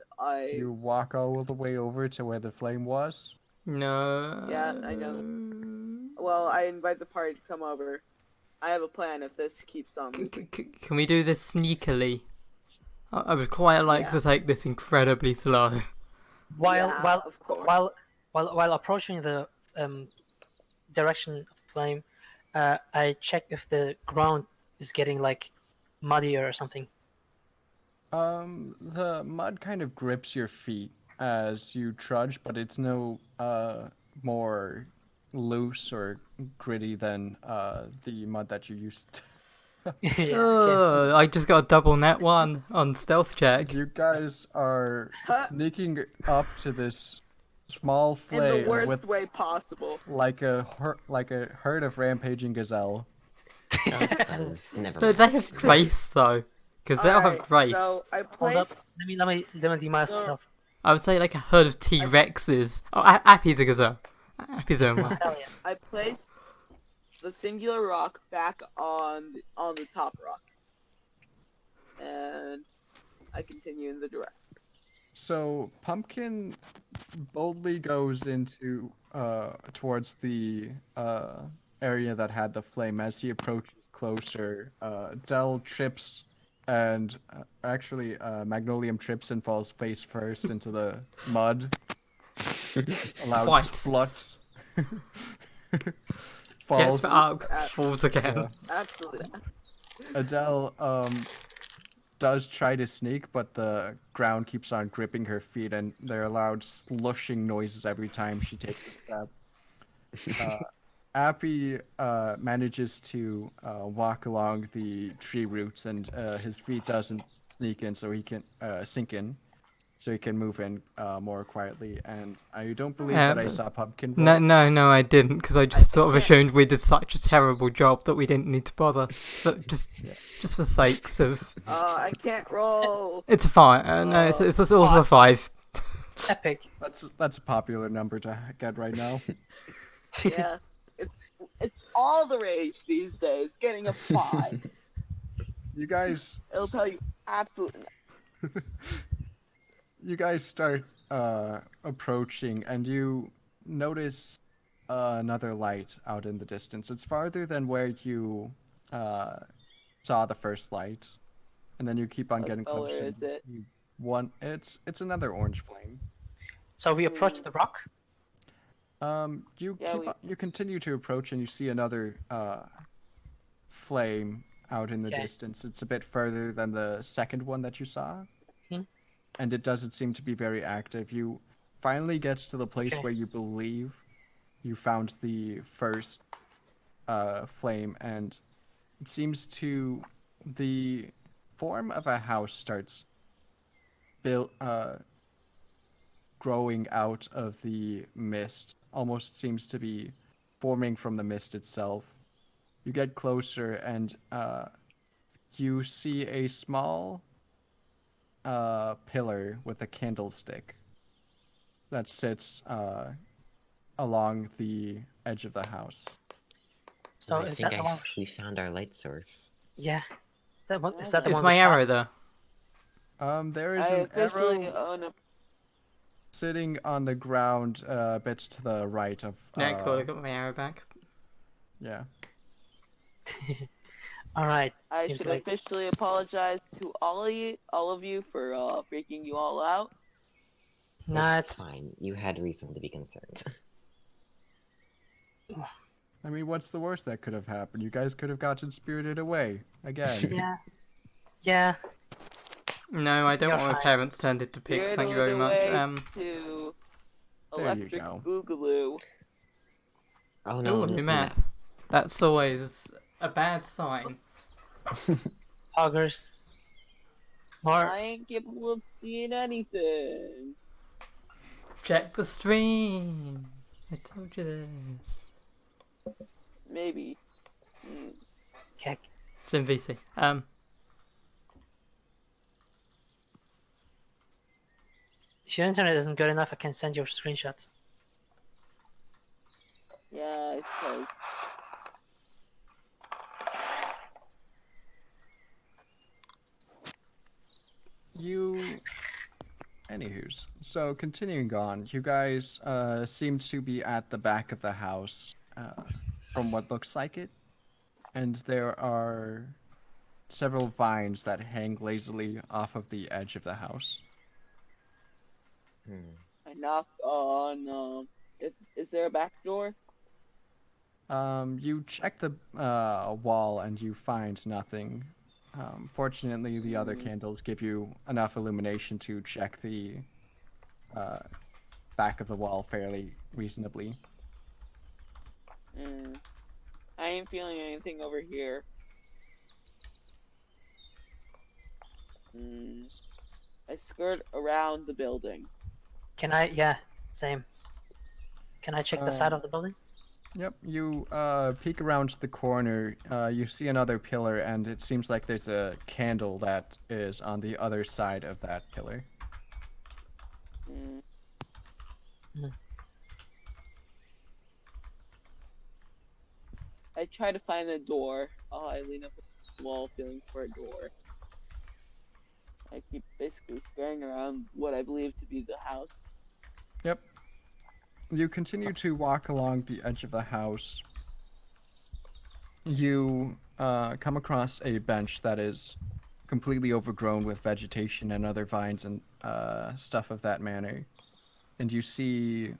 You walk all the way over to where the flame was. no. Yeah, I know. Well, I invite the party to come over. I have a plan if this keeps on. Can we do this sneakily? I would quite like Yeah. to take this incredibly slow. Yeah, of course. While approaching the direction of flame, I check if the ground is getting like muddier or something. The mud kind of grips your feet as you trudge, but it's no more loose or gritty than the mud that you used. Yeah. I just got a double net 1 on stealth check. You guys are sneaking up to this small In flame the worst with way possible. like a herd of rampaging gazelle. Because never No, mind. they have grace though, because they'll have Alright, grace. So I Hold up. place. Let me do myself. I would say like a herd of T-Rexes. Oh, Appy's a gazelle. Appy's a one. Hell yeah. I place the singular rock back on the top rock, and I continue in the direction. So Pumpkin boldly goes into towards the area that had the flame. As he approaches closer, Dell trips and actually Magnolium trips and falls face first into the mud. Allowed Quite. splut. Gets Falls. back up, falls again. Yeah. Absolutely. Adele does try to sneak, but the ground keeps on gripping her feet, and there are loud slushing noises every time she takes a step. Appy manages to walk along the tree roots, and his feet doesn't sneak in, so he can sink in, so he can move in more quietly. And I don't believe that I saw Pumpkin roll. No, I didn't, because I just sort of assumed we did such a terrible job that we didn't need to bother. But just for sakes of, I can't roll. it's a 5. No, it's also a 5. Epic. That's a popular number to get right now. Yeah, it's all the rage these days. Getting a 5. You guys. It'll tell you absolutely. You guys start approaching, and you notice another light out in the distance. It's farther than where you saw the first light, and then you keep on What getting color closer. is it? It's another orange flame. So we approach the rock. You continue to approach, and you see another flame out in the Okay. distance. It's a bit further than the second one that you saw. Hmm. And it doesn't seem to be very active. You finally gets to the place Okay. where you believe you found the first flame, and it seems to the form of a house starts built growing out of the mist. Almost seems to be forming from the mist itself. You get closer, and you see a small pillar with a candlestick that sits along the edge of the house. So I is think that the one? we found our light source. Yeah. That one, is Well that the Is one my we shot? arrow there? There is I an officially arrow own a. sitting on the ground a bit to the right of. Yeah, cool. I got my arrow back. Yeah. All right. I Seems should like officially apologize to all of you for freaking you all out. nah, It's fine. You had reason to be concerned. I mean, what's the worst that could have happened? You guys could have gotten spirited away again. yeah, yeah. No, I don't You're want my fine. parents turned into pigs. Thank you very much. Away to There you Electric go. Boogaloo. Oh Ooh, no, a new new map. That's always a bad sign. Poggers. More. I ain't capable of seeing anything. Check the stream. I told you this. Maybe. Hmm. Heck. It's in VC. If your internet isn't good enough, I can send you screenshots. Yeah, I suppose. You. Anywho's. So, continuing on, you guys seem to be at the back of the house, from what looks like it. And there are several vines that hang lazily off of the edge of the house. I knock on. Is there a back door? You check the wall and you find nothing. Fortunately, the other candles give you enough illumination to check the back of the wall fairly reasonably. I ain't feeling anything over here. I skirt around the building. Can I? Yeah, same. Can I check the side of the building? Yep, you peek around the corner, you see another pillar, and it seems like there's a candle that is on the other side of that pillar. I try to find a door. I lean up against the wall, feeling for a door. I keep basically scaring around what I believe to be the house. Yep. You continue to walk along the edge of the house. You come across a bench that is completely overgrown with vegetation and other vines and stuff of that manner. And you see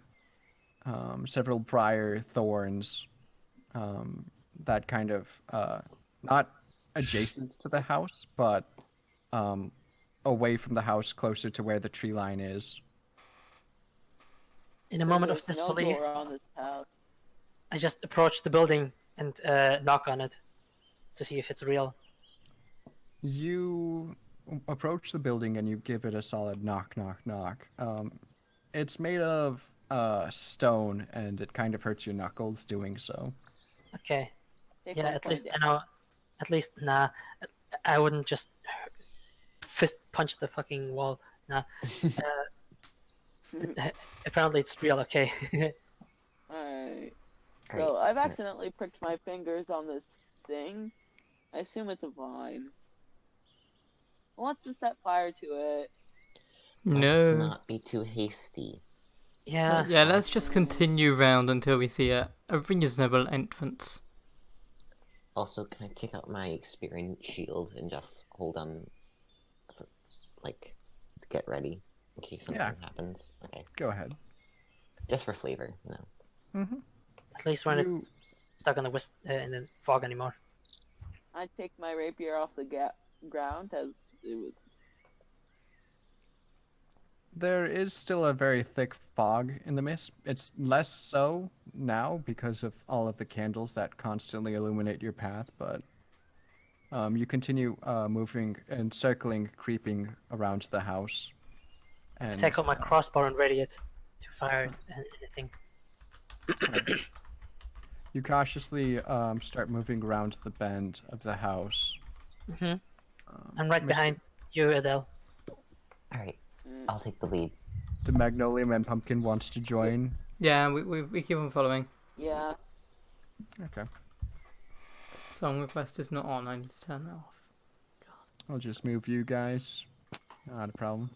several briar thorns that kind of not adjacent to the house, but away from the house, closer to where the tree line is. In a moment of There's no disbelief, door on this house. I just approach the building and knock on it to see if it's real. You approach the building and you give it a solid knock, knock, knock. It's made of stone, and it kind of hurts your knuckles doing so. Okay. Take Yeah, one at point least down. I know. At least I wouldn't just fist punch the fucking wall. Nah. Apparently it's real. Okay. Alright. So I've accidentally pricked my fingers on this thing. I assume it's a vine. Who wants to set fire to it? Let's No. not be too hasty. Yeah. Yeah, let's just continue round until we see a reasonable entrance. Also, can I take out my experience shield and just hold them, like, to get ready in case something happens? Okay. Go ahead. Just for flavor, Mm-hmm. At least we're not stuck in the fog anymore. I take my rapier off the ground as it was. There is still a very thick fog in the mist. It's less so now because of all of the candles that constantly illuminate your path, but you continue moving and circling, creeping around the house. I And take out my crossbow and ready it to fire anything. you cautiously start moving around the bend of the house. Mm-hmm. I'm right Mr. behind you, Adele. Alright, I'll take the lead. The Magnolia Man Pumpkin wants to join. Yeah, we keep on following. Yeah. Okay. Song request is not on. I need to turn that off. I'll just move you guys. Not a problem.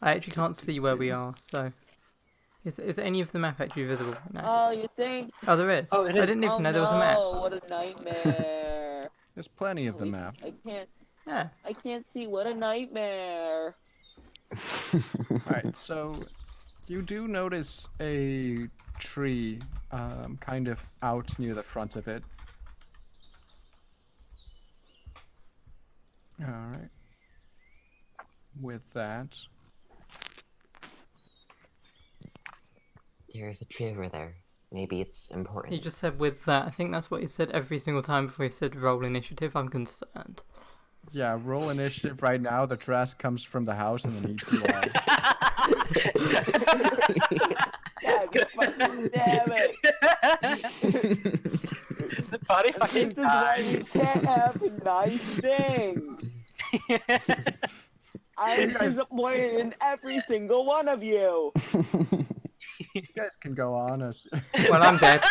I actually can't see where we are, so is any of the map actually visible right now? Oh, you think? Oh, there is. Oh, it I is. didn't Oh even know there was a map. no! What a nightmare! There's plenty of the map. Yeah. I can't see. What a nightmare! Alright, so you do notice a tree kind of out near the front of it. Alright. With that, There's a tree over there. Maybe it's important. He just said with that. I think that's what he said every single time before he said roll initiative. I'm concerned. yeah, roll initiative right now. The trash comes from the house and then eats you all. God fucking damn it! The party And fucking this is why we can't have nice things. I'm disappointed in every single one of you. You guys can go on as Well, I'm dead.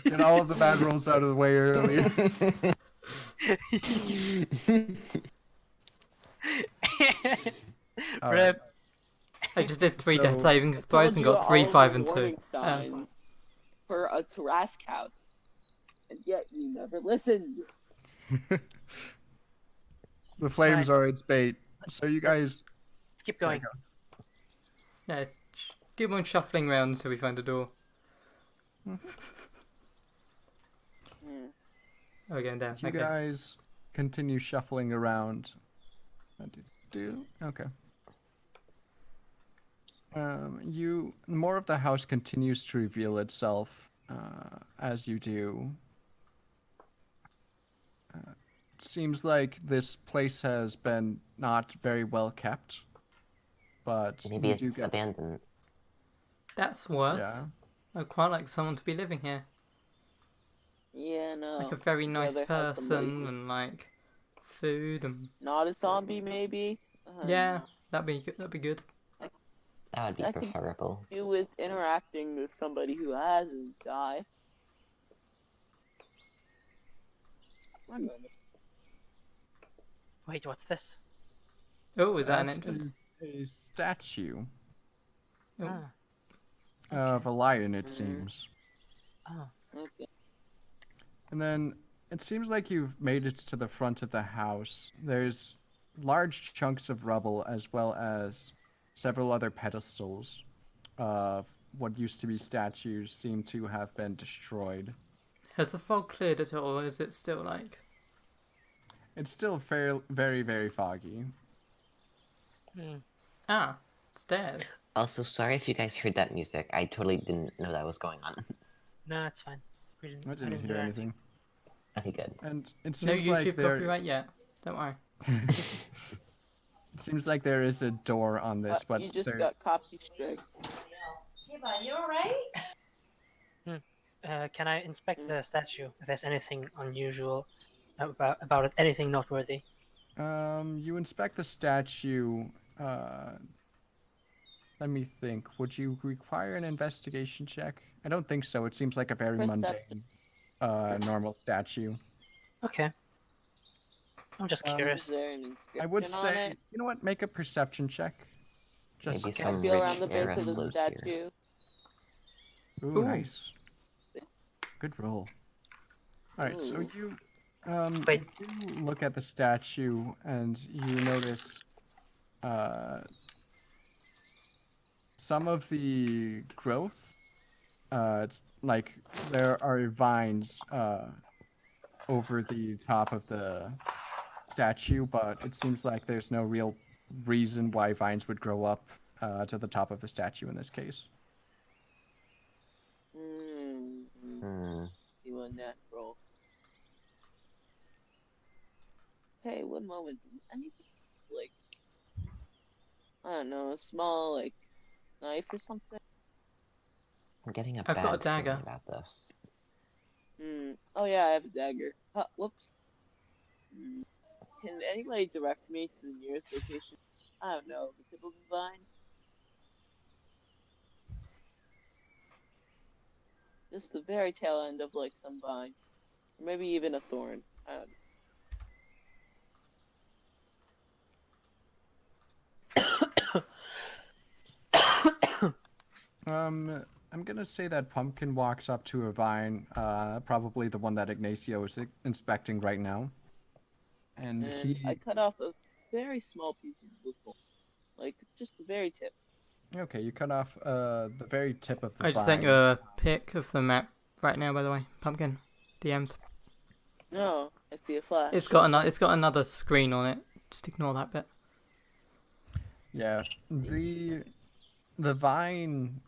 get all of the bad rolls out of the way early. All right. Rip. I just did 3 So- death saving I throws told and you got 3, all 5, the and 2. warning signs for a Tarask house, and yet you never listened. The flames Right. are its bait. So you guys Let's keep going. Yeah, keep on shuffling around until we find a door. Hmm. Oh, we're going down. you Okay. guys continue shuffling around. Okay. More of the house continues to reveal itself as you do. It seems like this place has been not very well kept, but Maybe you do it's get abandoned. That's worse. yeah. I'd quite like for someone to be living here. Yeah, no. Like a very I'd nice rather have somebody person who's and like food and not a zombie, maybe. yeah, that'd be good. That'd be good. That would be I could- preferable. Do with interacting with somebody who hasn't died. One moment. Wait, what's this? Oh, is that an That's entrance? a statue Oh. Ah, of a lion, it seems. oh. Okay. And then it seems like you've made it to the front of the house. There's large chunks of rubble as well as several other pedestals of what used to be statues seem to have been destroyed. Has the fog cleared at all, or is it still like? It's still very, very foggy. Hmm. Ah, stairs. Also, sorry if you guys heard that music. I totally didn't know that was going on. No, it's fine. We I didn't hear anything. Okay, good. And it No seems YouTube like there copyright yet. Don't worry. it seems like there is a door on this, but you just there got copy strike. Hey, bud, you alright? Can I inspect the statue if there's anything unusual about it? Anything noteworthy? you inspect the statue. Let me think. Would you require an investigation check? I don't think so. It seems like a very Perception. mundane, normal statue. Okay. I'm just Is curious. there an inscription I would on say, it? you know what? Make a perception check. Just Maybe Can I some feel rich around the base heiress of the lives here. statue? Ooh, Ooh. nice. Good roll. All right, so Ooh. you Wait. you look at the statue and you notice some of the growth. It's like there are vines over the top of the statue, but it seems like there's no real reason why vines would grow up to the top of the statue in this case. See what natural. Hey, one moment. Does anything like I don't know, a small like knife or something? I'm getting a I've got a bad feeling dagger. about this. Oh yeah, I have a dagger. Whoops. Can anybody direct me to the nearest location? I don't know, the tip of the vine? Just the very tail end of like some vine. Or maybe even a thorn. I don't know. I'm gonna say that Pumpkin walks up to a vine, probably the one that Ignacio is inspecting right now. And I cut off a very small piece of wood, like just the very tip. Okay, you cut off the very tip of the I vine. just sent you a pic of the map right now, by the way. Pumpkin. DMs. No, I see a flash. It's got another screen on it. Just ignore that bit. Yeah, the vine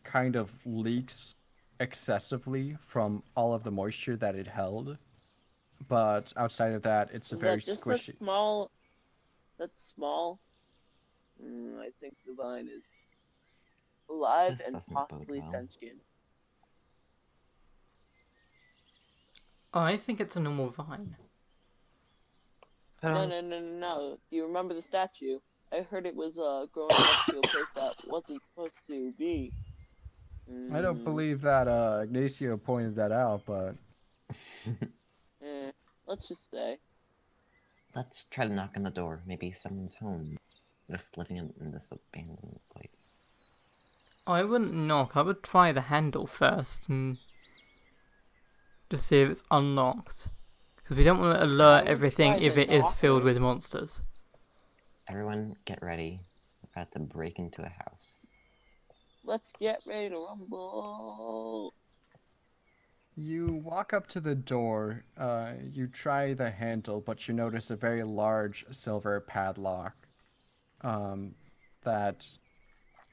kind of leaks excessively from all of the moisture that it held, but outside of that, it's a very just squishy. That's small. I think the vine is alive This and doesn't bode possibly well. sentient. I think it's a normal vine. No. Do you remember the statue? I heard it was growing up to a place that wasn't supposed to be. I don't believe that Ignacio pointed that out, but Let's just say. Let's try to knock on the door. Maybe someone's home. Just living in this abandoned place. I wouldn't knock. I would try the handle first and just see if it's unlocked. Because we don't want to alert everything if it is filled with monsters. Everyone, get ready. We're about to break into a house. Let's get ready to rumble. you walk up to the door. You try the handle, but you notice a very large silver padlock that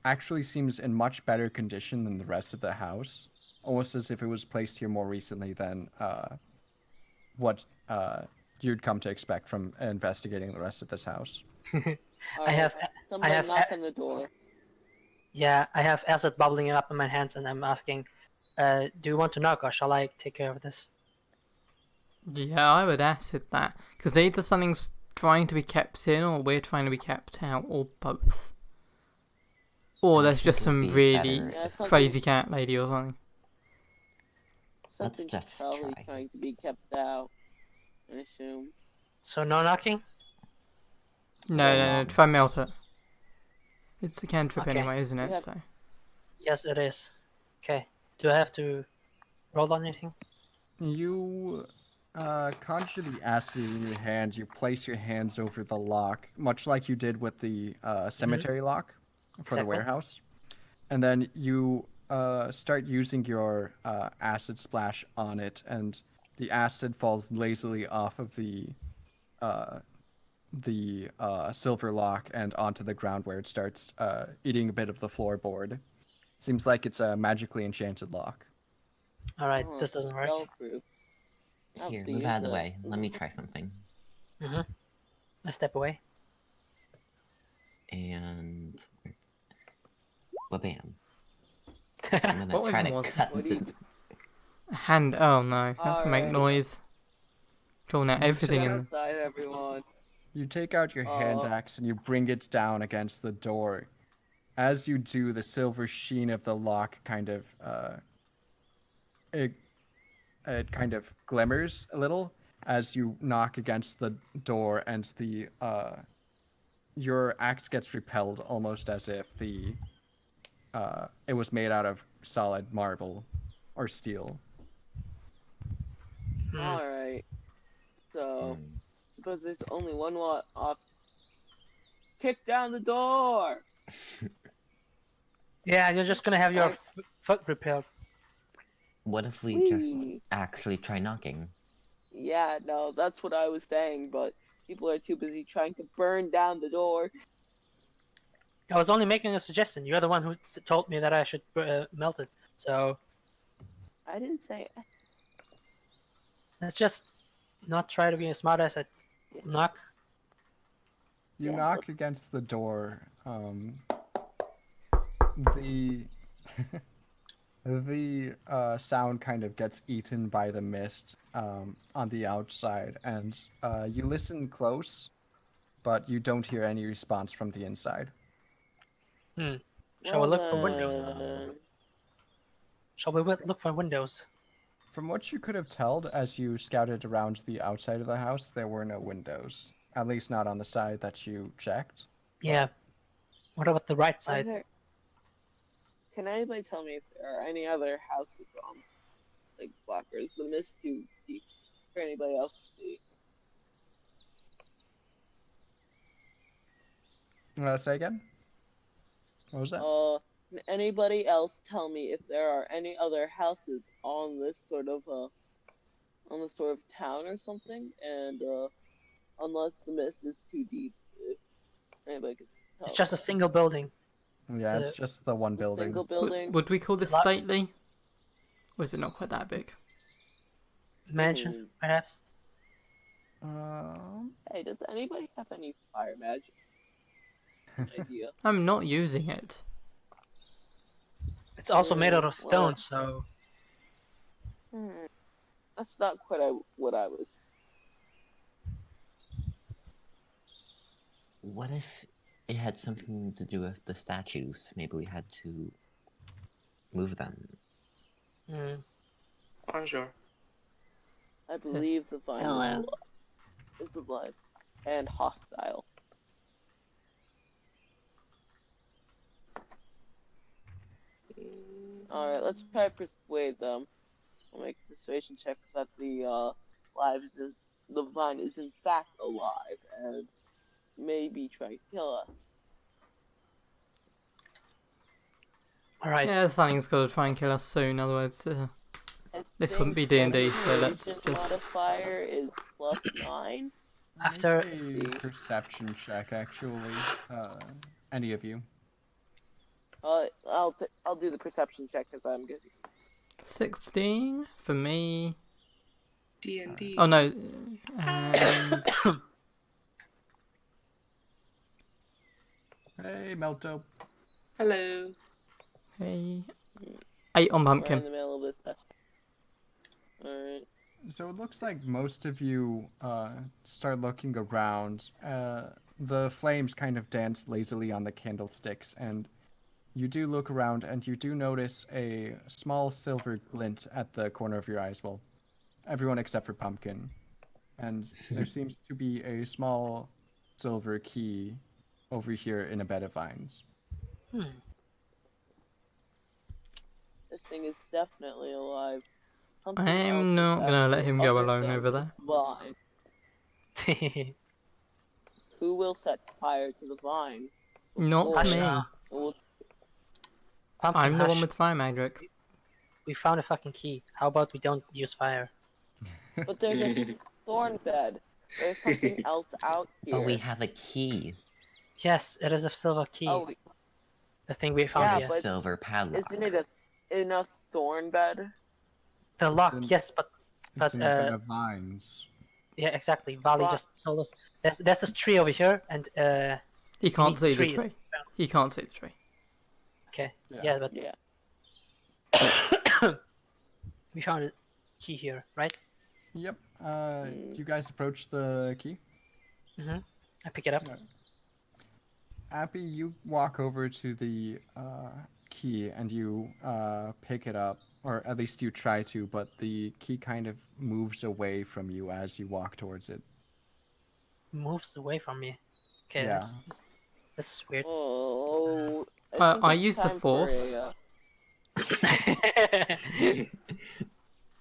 actually seems in much better condition than the rest of the house. Almost as if it was placed here more recently than what you'd come to expect from investigating the rest of this house. I have knock on the door. Yeah, I have acid bubbling up in my hands, and I'm asking, do you want to knock, or shall I take care of this? Yeah, I would acid that. Because either something's trying to be kept in, or we're trying to be kept out, or both. Or there's just some really crazy cat lady or something. Something's probably trying to be kept out, I assume. So no knocking? No, try melt it. It's a cantrip anyway, isn't it? So. Yes, it is. Okay. Do I have to roll on anything? You conjure the acid in your hands. You place your hands over the lock, much like you did with the cemetery lock for the warehouse. And then you start using your acid splash on it, and the acid falls lazily off of the silver lock and onto the ground, where it starts eating a bit of the floorboard. Seems like it's a magically enchanted lock. Alright, this doesn't work. Here, move out of the way. Let me try something. I step away. And... Bam. I'm gonna try to cut A hand. Oh no, that's to make noise. Cool, now everything in. Outside, everyone. You take out your hand axe and you bring it down against the door. As you do, the silver sheen of the lock kind of it kind of glimmers a little as you knock against the door, and the your axe gets repelled, almost as if it was made out of solid marble or steel. Alright. So, suppose there's only one off. Kick down the door! Yeah, you're just gonna have your foot repelled. What if we just actually try knocking? Yeah, no, that's what I was saying, but people are too busy trying to burn down the door. I was only making a suggestion. You're the one who told me that I should melt it. So I didn't say. let's just not try to be as smart as I knock. You Yeah, knock against the door. The the sound kind of gets eaten by the mist on the outside, and you listen close, but you don't hear any response from the inside. Shall we Well look for windows? then. Shall we look for windows? From what you could have told as you scouted around the outside of the house, there were no windows. At least not on the side that you checked. Yeah. What about the right Are side? there... Can anybody tell me if there are any other houses on, like, blockers? The mist too deep for anybody else to see. Say again? What was that? Can anybody else tell me if there are any other houses on this sort of town or something? And unless the mist is too deep, if anybody could tell. It's just a single building. Yeah, it's a- just the one a building. single building. Would we call this Lot- stately? Or is it not quite that big? Mansion, perhaps. Hey, does anybody have any fire magic? Idea. I'm not using it. It's also made out of Well, stone, so That's not quite what I was. What if it had something to do with the statues? Maybe we had to move them. Bonjour. I believe the vine Hello. is alive and hostile. Alright, let's try to persuade them. We'll make a persuasion check that the vine is in fact alive and maybe try to kill us. alright. Yeah, something's got to try and kill us soon, otherwise this wouldn't be D&D, so let's Persuasion just... modifier is +9. After Make a perception check, actually. Any of you. I'll do the perception check because I'm good. 16 for me. D&D. Oh no, and... Hey, Melto. Hello. hey... 8 on Right in pumpkin. the middle of this session. Alright. So it looks like most of you start looking around. The flames kind of dance lazily on the candlesticks, and you do look around, and you do notice a small silver glint at the corner of your eyes. Well, everyone except for Pumpkin. And there seems to be a small silver key over here in a bed of vines. This thing is definitely alive. Something else I'm is not gonna let happening him go other alone than over this there. Vine. Who will set fire to the vine? Not Before- me. We'll- Pumpkin, I'm the hush. one with fire magic. We found a fucking key. How about we don't use fire? But there's a thorn bed. There's something else out here. Oh, we have a key. Yes, it is a silver key. Oh, The thing we found Yeah, here. but Silver padlock. isn't it in a thorn bed? The lock, in- yes, but It's in a bed of vines. yeah, exactly. Valley Fine. just told us there's this tree over here, and He can't need see the trees. tree. He can't see the tree. okay, Yeah. yeah, but Yeah. we found a key here, right? Yep. You guys approach the key. I pick it up. Yeah. Appy, you walk over to the key and you pick it up, or at least you try to, but the key kind of moves away from you as you walk towards it. Moves away from me. Okay, Yeah. this is weird. Oh. I think it's use the time for force.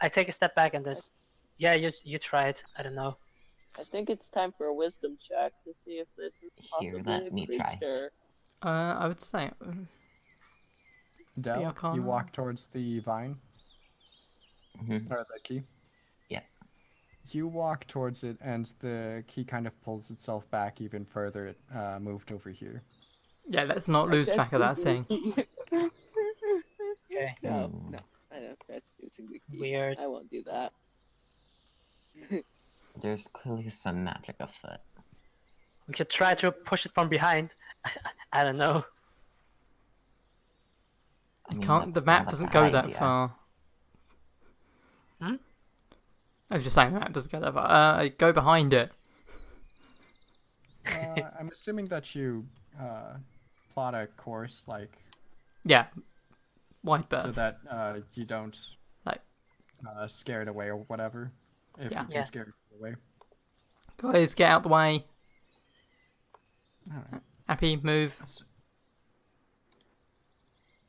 I take a step back and just, yeah, you try it. I don't know. I think it's time for a wisdom check to see if this is Here, possibly let a me try. creature. I would say... Del, Arcana. you walk towards the vine, Mhm. or the key. Yeah. You walk towards it, and the key kind of pulls itself back even further. It moved over here. Yeah, let's not lose track of that thing. Okay. No, Hmm. no. I know. That's using the key. Weird. I won't do that. There's clearly some magic afoot. We could try to push it from behind. I don't know. I mean, The that's map not a doesn't bad go that idea. far. Hmm? I was just saying the map doesn't go that far. Go behind it. I'm assuming that you plot a course like Yeah. Wide so berth. that you don't Like- scare it away or whatever. If Yeah. you can Yeah. scare it away. Guys, get out the way. Alright. Happy, move.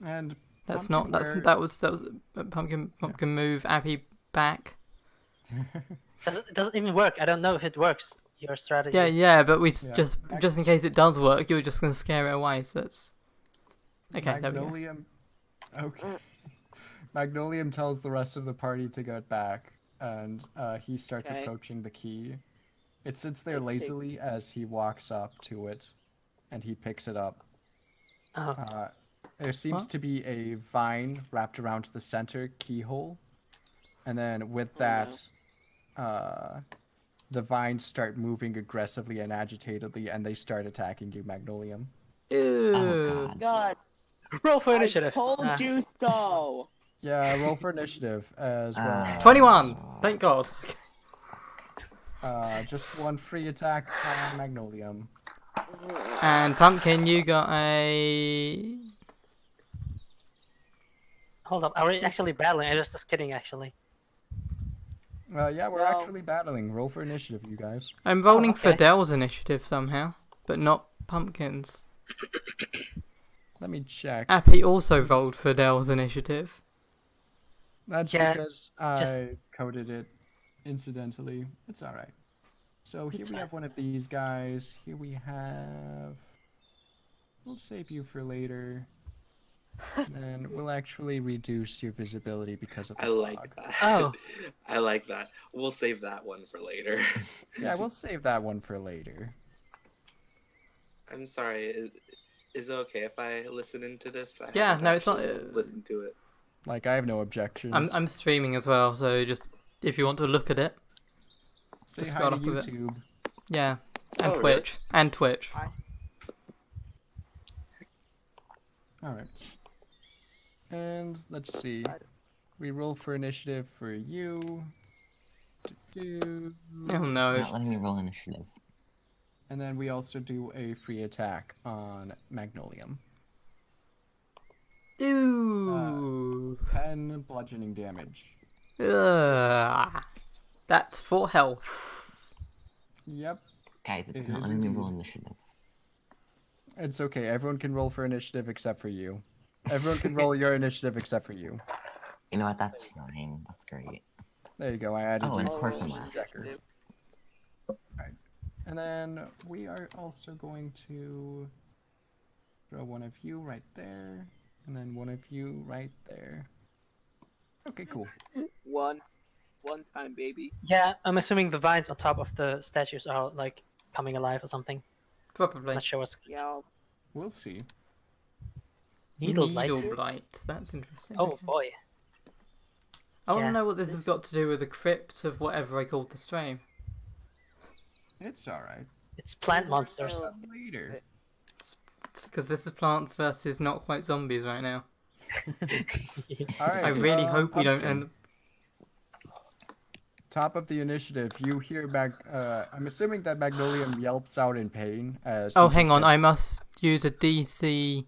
And That's Pumpkin, not. where- That was pumpkin move. Happy back. It doesn't even work. I don't know if it works. Your strategy. Yeah, but we Yeah. just in case it does work, you're just gonna scare it away. So it's okay. There we go. Magnolium. Okay. Magnolium tells the rest of the party to get back, and he starts Okay. approaching the key. It sits there I take- lazily as he walks up to it, and he picks it up. Oh. There seems What? to be a vine wrapped around the center keyhole, and then with Oh, that, the vines start moving aggressively and agitatedly, and they start attacking you, Magnolium. Ew. Oh god. God, Roll for I initiative. told Ah. you so. Yeah, roll for initiative as well. 21. Thank God. Just one free attack on Magnolium. And Pumpkin, you got a. Hold up. Are we actually battling? I was just kidding, actually. Yeah, we're No. actually battling. Roll for initiative, you guys. I'm rolling okay. Fidel's initiative somehow, but not Pumpkin's. Let me check. Appy also rolled Fidel's initiative. That's Yeah, because just- I coded it incidentally. It's alright. So here It's we have one of these guys. Here we have... We'll save you for later. And we'll actually reduce your visibility because of the I like fog. that. Oh. I like that. We'll save that one for later. Yeah, we'll save that one for later. I'm sorry. Is it okay if I listen into this? I Yeah, haven't no, it's not- actually listened to it. Like, I have no objections. I'm streaming as well, so just if you want to look at it, Say just hi got to off of it. YouTube. yeah, and Oh, really? Twitch and Twitch. Alright. And let's see. We roll for initiative for you. Do-do. Oh It's no. not letting me roll initiative. And then we also do a free attack on Magnolium. Ooh. 10 bludgeoning damage. Ugh. That's 4 health. Yep. Guys, it's It not is letting me roll indeed. initiative. It's okay. Everyone can roll for initiative except for you. Everyone can roll your initiative except for you. You know what? That's fine. That's great. There you go. I added Oh, you and of course I'm to the last. checker. And then we are also going to throw one of you right there. And then one of you right there. Okay, cool. One time, baby. Yeah, I'm assuming the vines on top of the statues are like coming alive or something. Probably. Not sure what's Yeah. We'll see. needle light. Needleblight. That's interesting. Oh Okay. boy. I want to yeah. know what this has got to do with the crypt of whatever I called the stream. It's alright. It's plant monsters. Later. Because this is Plants versus Not Quite Zombies right now. Alright. I really hope we don't Pumpkin. end. Top of the initiative, you hear I'm assuming that Magnolium yelps out in pain as. Oh, he hang just on. I gets- must use a DC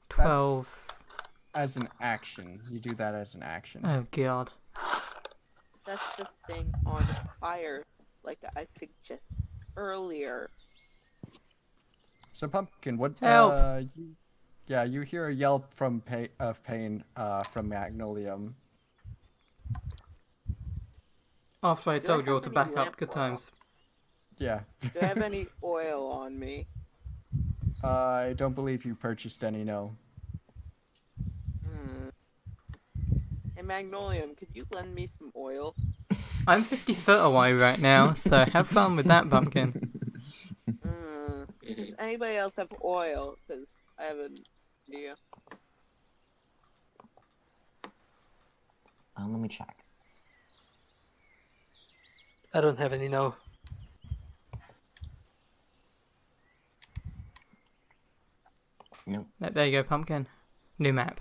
12. As an action. You do that as an action. Oh, God. That's the thing on fire, like I suggested earlier. So, Pumpkin, what? Help! You hear a yelp from pain from Magnolium. After I Do I told you all have to any back up, lamp good oil? times. Yeah. Do I have any oil on me? I don't believe you purchased any. No. Hey, Magnolium, could you lend me some oil? I'm 50 foot away right now, so have fun with that, Pumpkin. Does anybody else have oil? Because I have an idea. Let me check. I don't have any, no. Nope. There you go, Pumpkin. New map.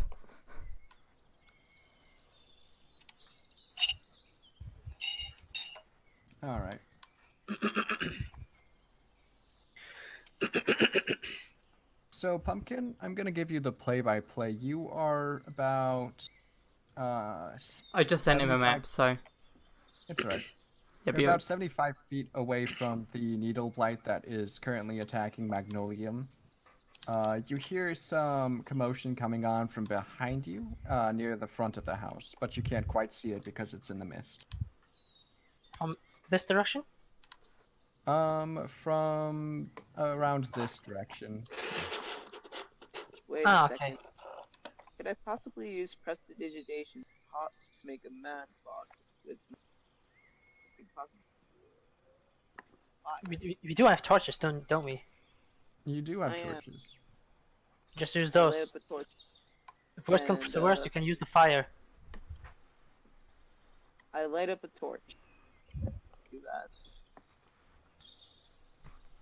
All right. So, Pumpkin, I'm gonna give you the play-by-play. You are about I just sent him a 75 map, so It's all right. yep, You're yep. about 75 feet away from the needle blight that is currently attacking Magnolium. You hear some commotion coming on from behind you, near the front of the house, but you can't quite see it because it's in the mist. This direction? From around this direction. Wait Ah, a okay. second. Could I possibly use prestidigitation to make a man box with possible? We do have torches, don't we? You do have I am. torches. Just use I lit those. up a torch. If worst comes And, to worst, you can use the fire. I light up a torch. Do that.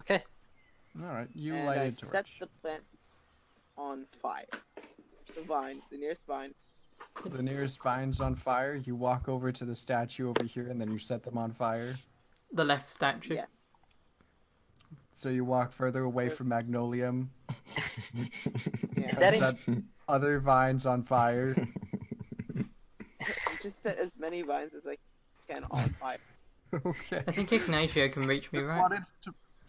Okay. All right, you And light I a torch. set the plant on fire. The vine, the nearest vine. The nearest vine's on fire. You walk over to the statue over here, and then you set them on fire. The left statue. Yes. So you walk further away Wait. from Magnolium. Yeah. Is that it? Set other vines on fire. Just set as many vines as I can on fire. Okay. I think Ignacio can reach me, right?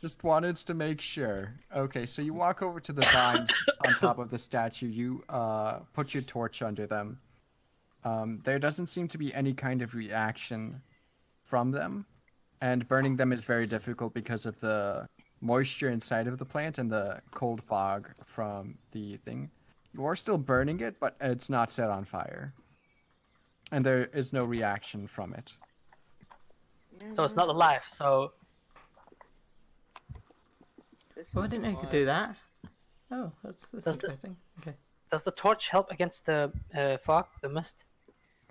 Just wanted to make sure. Okay, so you walk over to the vines on top of the statue. You put your torch under them. There doesn't seem to be any kind of reaction from them, and burning them is very difficult because of the moisture inside of the plant and the cold fog from the thing. You are still burning it, but it's not set on fire, and there is no reaction from it. So it's not alive, so... Oh, I didn't know you could do that. Oh, that's Does the- interesting. Okay. Does the torch help against the fog, the mist?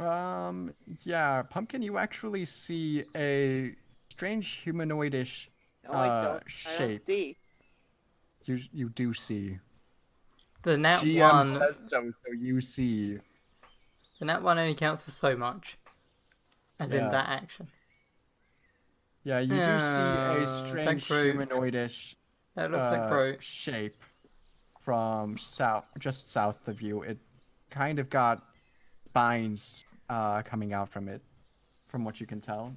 Yeah, Pumpkin, you actually see a strange humanoidish No, I don't. I shape. don't see. You do see. The nat GM one. says so you see. The nat one only counts for so much. As in Yeah. that action. Yeah, you do see a it's like strange fruit. humanoidish That looks like fruit. shape from just south of you. It kind of got spines coming out from it, from what you can tell.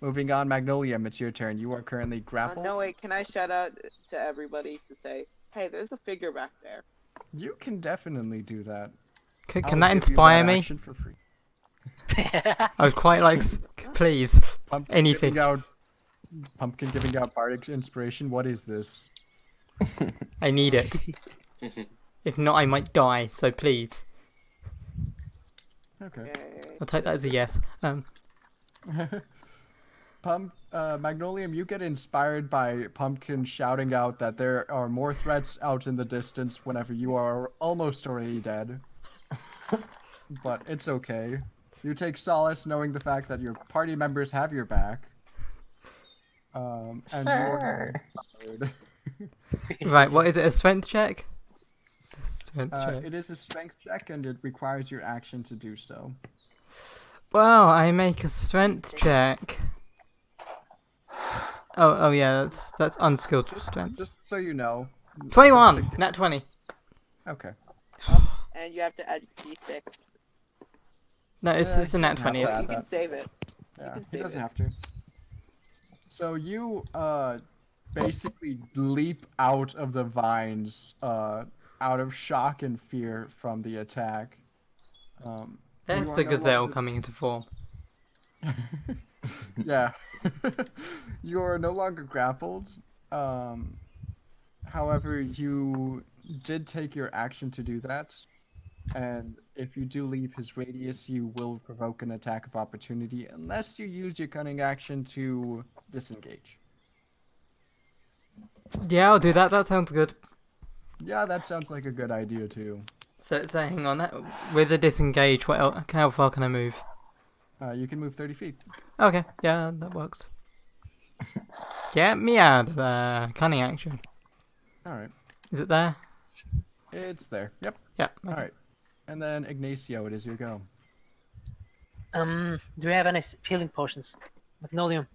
Moving on, Magnolium, it's your turn. You are currently grappled. No, wait, can I shout out to everybody to say, hey, there's a figure back there? You can definitely do that. Can I'll that give you inspire me? action for free. I would quite like, please, Pumpkin anything. Pumpkin giving out bardic inspiration. What is this? I need it. If not, I might die. So please, Okay. I'll take that as a yes. Magnolium, you get inspired by Pumpkin shouting out that there are more threats out in the distance whenever you are almost already dead. But it's okay. You take solace knowing the fact that your party members have your back. And you're inspired. Right, what is it? A strength check? Strength check. It is a strength check, and it requires your action to do so. Well, I make a strength check. Oh yeah, that's unskilled strength. Just so you know. 21, nat 20. Okay. And you have to add your D6. No, it's a nat doesn't have 20. to It's, add You can that. save it. Yeah, can he save doesn't it. have to. So you basically leap out of the vines, out of shock and fear from the attack. there's you are the no gazelle longer- coming into form. Yeah. You are no longer grappled. However, you did take your action to do that. And if you do leave his radius, you will provoke an attack of opportunity unless you use your cunning action to disengage. Yeah, I'll do that. That sounds good. Yeah, that sounds like a good idea too. So hang on. With a disengage, what else, how far can I move? You can move 30 feet. Okay, yeah, that works. Get me out of there. Cunning action. All right. Is it there? It's there. Yep. Yeah. Okay. All right. And then Ignacio, it is your go. Do we have any healing potions? Magnolium.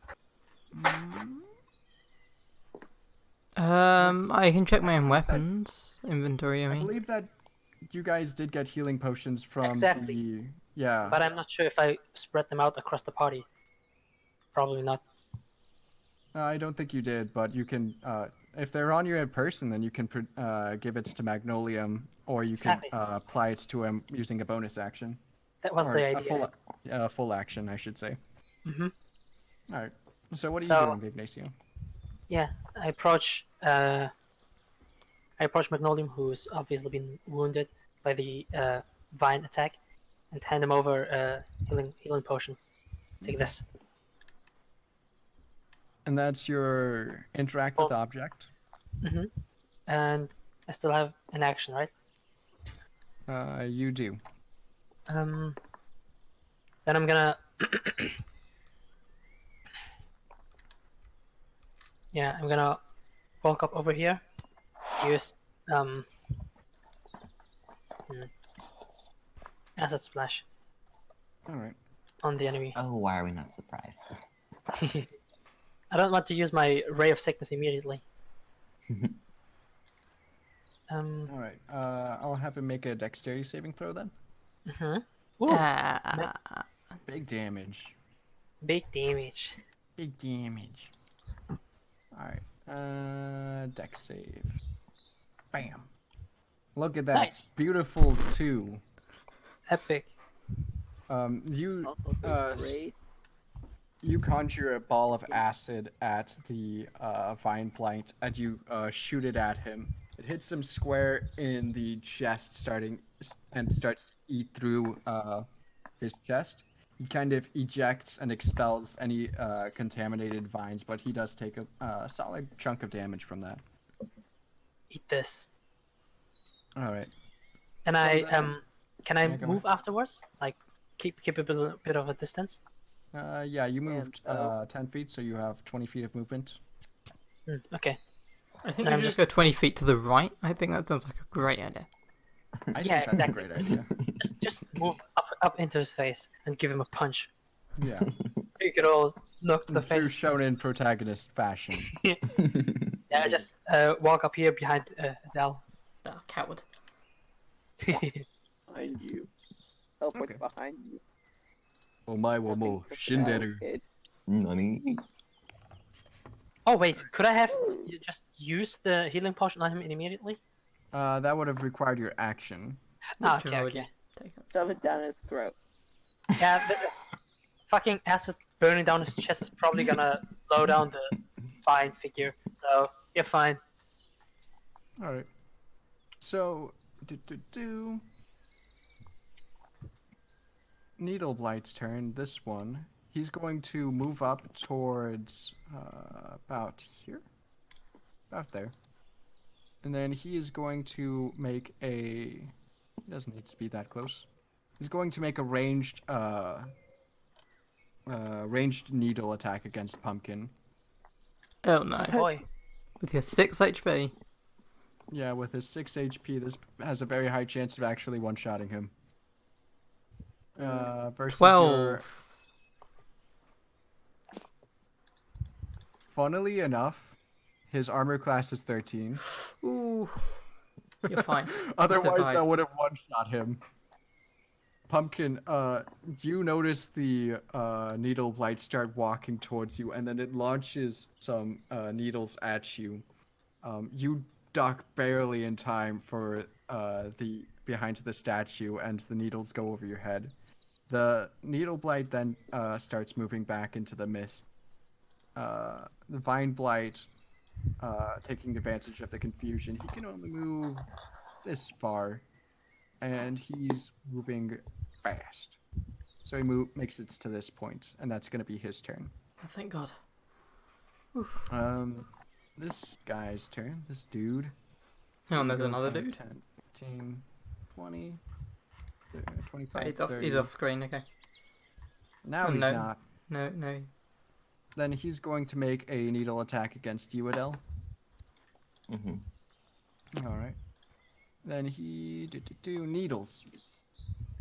I can check my own weapons inventory. I I mean, believe that you guys did get healing potions from Exactly. the. Yeah. But I'm not sure if I spread them out across the party. Probably not. I don't think you did, but you can. If they're on you in person, then you can give it to Magnolium, or you Exactly. can apply it to him using a bonus action. That was Or the a idea. full action, I should say. Mm-hmm. All right. So what are So- you doing, Ignacio? Yeah, I approach Magnolium, who's obviously been wounded by the vine attack, and hand him over a healing potion. Take this. And that's your interact with object. Mm-hmm. And I still have an action, right? You do. Then I'm gonna. Yeah, I'm gonna walk up over here. Use acid splash All right. on the enemy. Oh, why are we not surprised? I don't want to use my ray of sickness immediately. All right. I'll have him make a dexterity saving throw then. Ooh, Big damage. big damage. Big damage. All right. Dex save. Bam. Look at that. Nice. Beautiful 2. Epic. You Oh, great. you conjure a ball of acid at the vine blight and you shoot it at him. It hits him square in the chest, starts to eat through his chest. He kind of ejects and expels any contaminated vines, but he does take a solid chunk of damage from that. Eat this. All right. And I then- can I Yeah, go move afterwards? Like keep a bit of a distance. Yeah, you moved And, 10 feet, so you have 20 feet of movement. Okay. I think I'm you just go 20 feet to the right. I think that sounds like a great idea. I Yeah, think that's exactly. a great idea. Just move up into his face and give him a punch. Yeah. You could all knock to the True face. shonen protagonist fashion. Yeah, just walk up here behind Adele. Ah, coward. Behind you. Teleport's Okay. behind you. Omae wa Nothing mo for shinderu. kid. Nani? Oh wait, could I have you just use the healing potion on him immediately? That would have required your action. Ah, Which I've okay, already okay. taken. Shove it down his throat. Yeah, the fucking acid burning down his chest is probably gonna slow down the fine figure. So you're fine. Alright. So, Needle Blight's turn. This one. He's going to move up towards about here. About there. And then he is going to make a... He doesn't need to be that close. He's going to make a ranged needle attack against Pumpkin. Oh no. Boy. With your 6 HP. Yeah, with his 6 HP, this has a very high chance of actually one-shotting him. Versus 12. Funnily enough, his armor class is 13. Ooh. You're fine. Otherwise, that survived. would have one-shot him. Pumpkin, you notice the needle blight start walking towards you, and then it launches some needles at you. You duck barely in time for the behind the statue, and the needles go over your head. The needle blight then starts moving back into the mist. The vine blight, taking advantage of the confusion, he can only move this far, and he's moving fast. So he makes it to this point, and that's going to be his turn. Oh, thank God. this guy's turn. This dude. Oh, and there's Go another 5, dude. 10, 15, 20, 25, Right, 30. he's off screen, okay. Now Oh, he's no. not. No. Then he's going to make a needle attack against you, Adele. Alright. Then he do needles.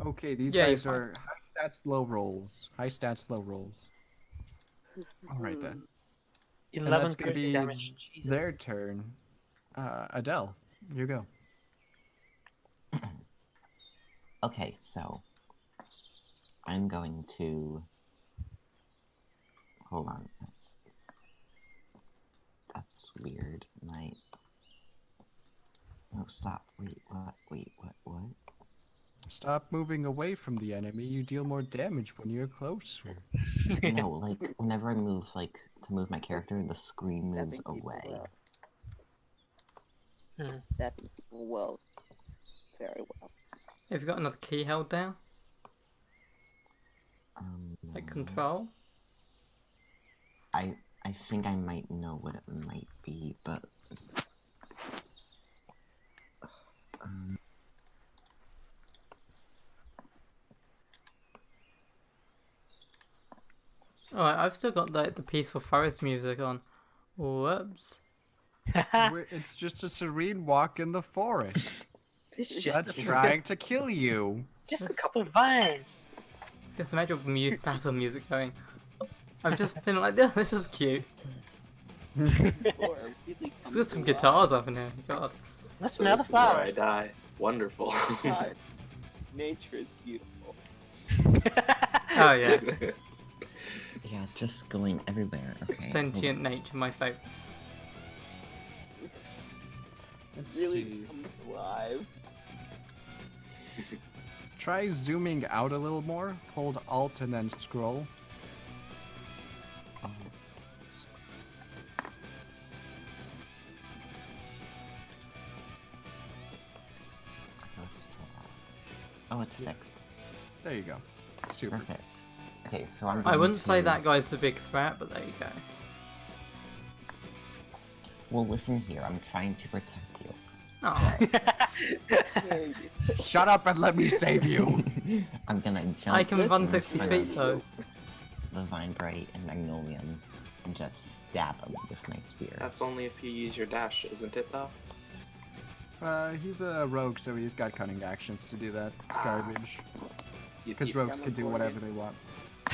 Okay, these Yeah, guys you're fine. are high stats, low rolls. High stats, low rolls. Alright then. 11 And that's gonna piercing be damage. Jesus. their turn. Adele, you go. Okay, so I'm going to hold on. That's weird. Oh, stop. Wait, what? Stop moving away from the enemy. You deal more damage when you're closer. No, like whenever I move, like to move my character, the screen moves Stepping people away. well. Stepping people well. Very well. Have you got another key held down? Like control? I think I might know what it might be, but Alright, I've still got like the peaceful forest music on. Whoops. It's just a serene walk in the forest. It's That's just trying to kill you. just a couple vines. Let's get some actual battle music going. I've just been like, oh, this is cute. Let's get some guitars up in here. God. Let's So smell this the is where I flowers. die. Wonderful. God, nature is beautiful. Oh yeah. yeah, just going everywhere. Okay. Sentient nature, my favourite. Let's Really see. comes alive. Try zooming out a little more. Hold Alt and then scroll. Let's try that. Oh, it's fixed. There you go. Super. Perfect. Okay, so I'm. I going wouldn't say to- that guy's the big threat, but there you go. Well, listen here. I'm trying to protect you. Oh. There you Shut up and let me save you. I'm gonna jump. I can run in 60 front feet of though. The Vine Bright and Magnolium, and just stab him with my spear. That's only if you use your dash, isn't it, though? He's a rogue, so he's got cunning actions to do that garbage. You- Because you- rogues can do whatever they want.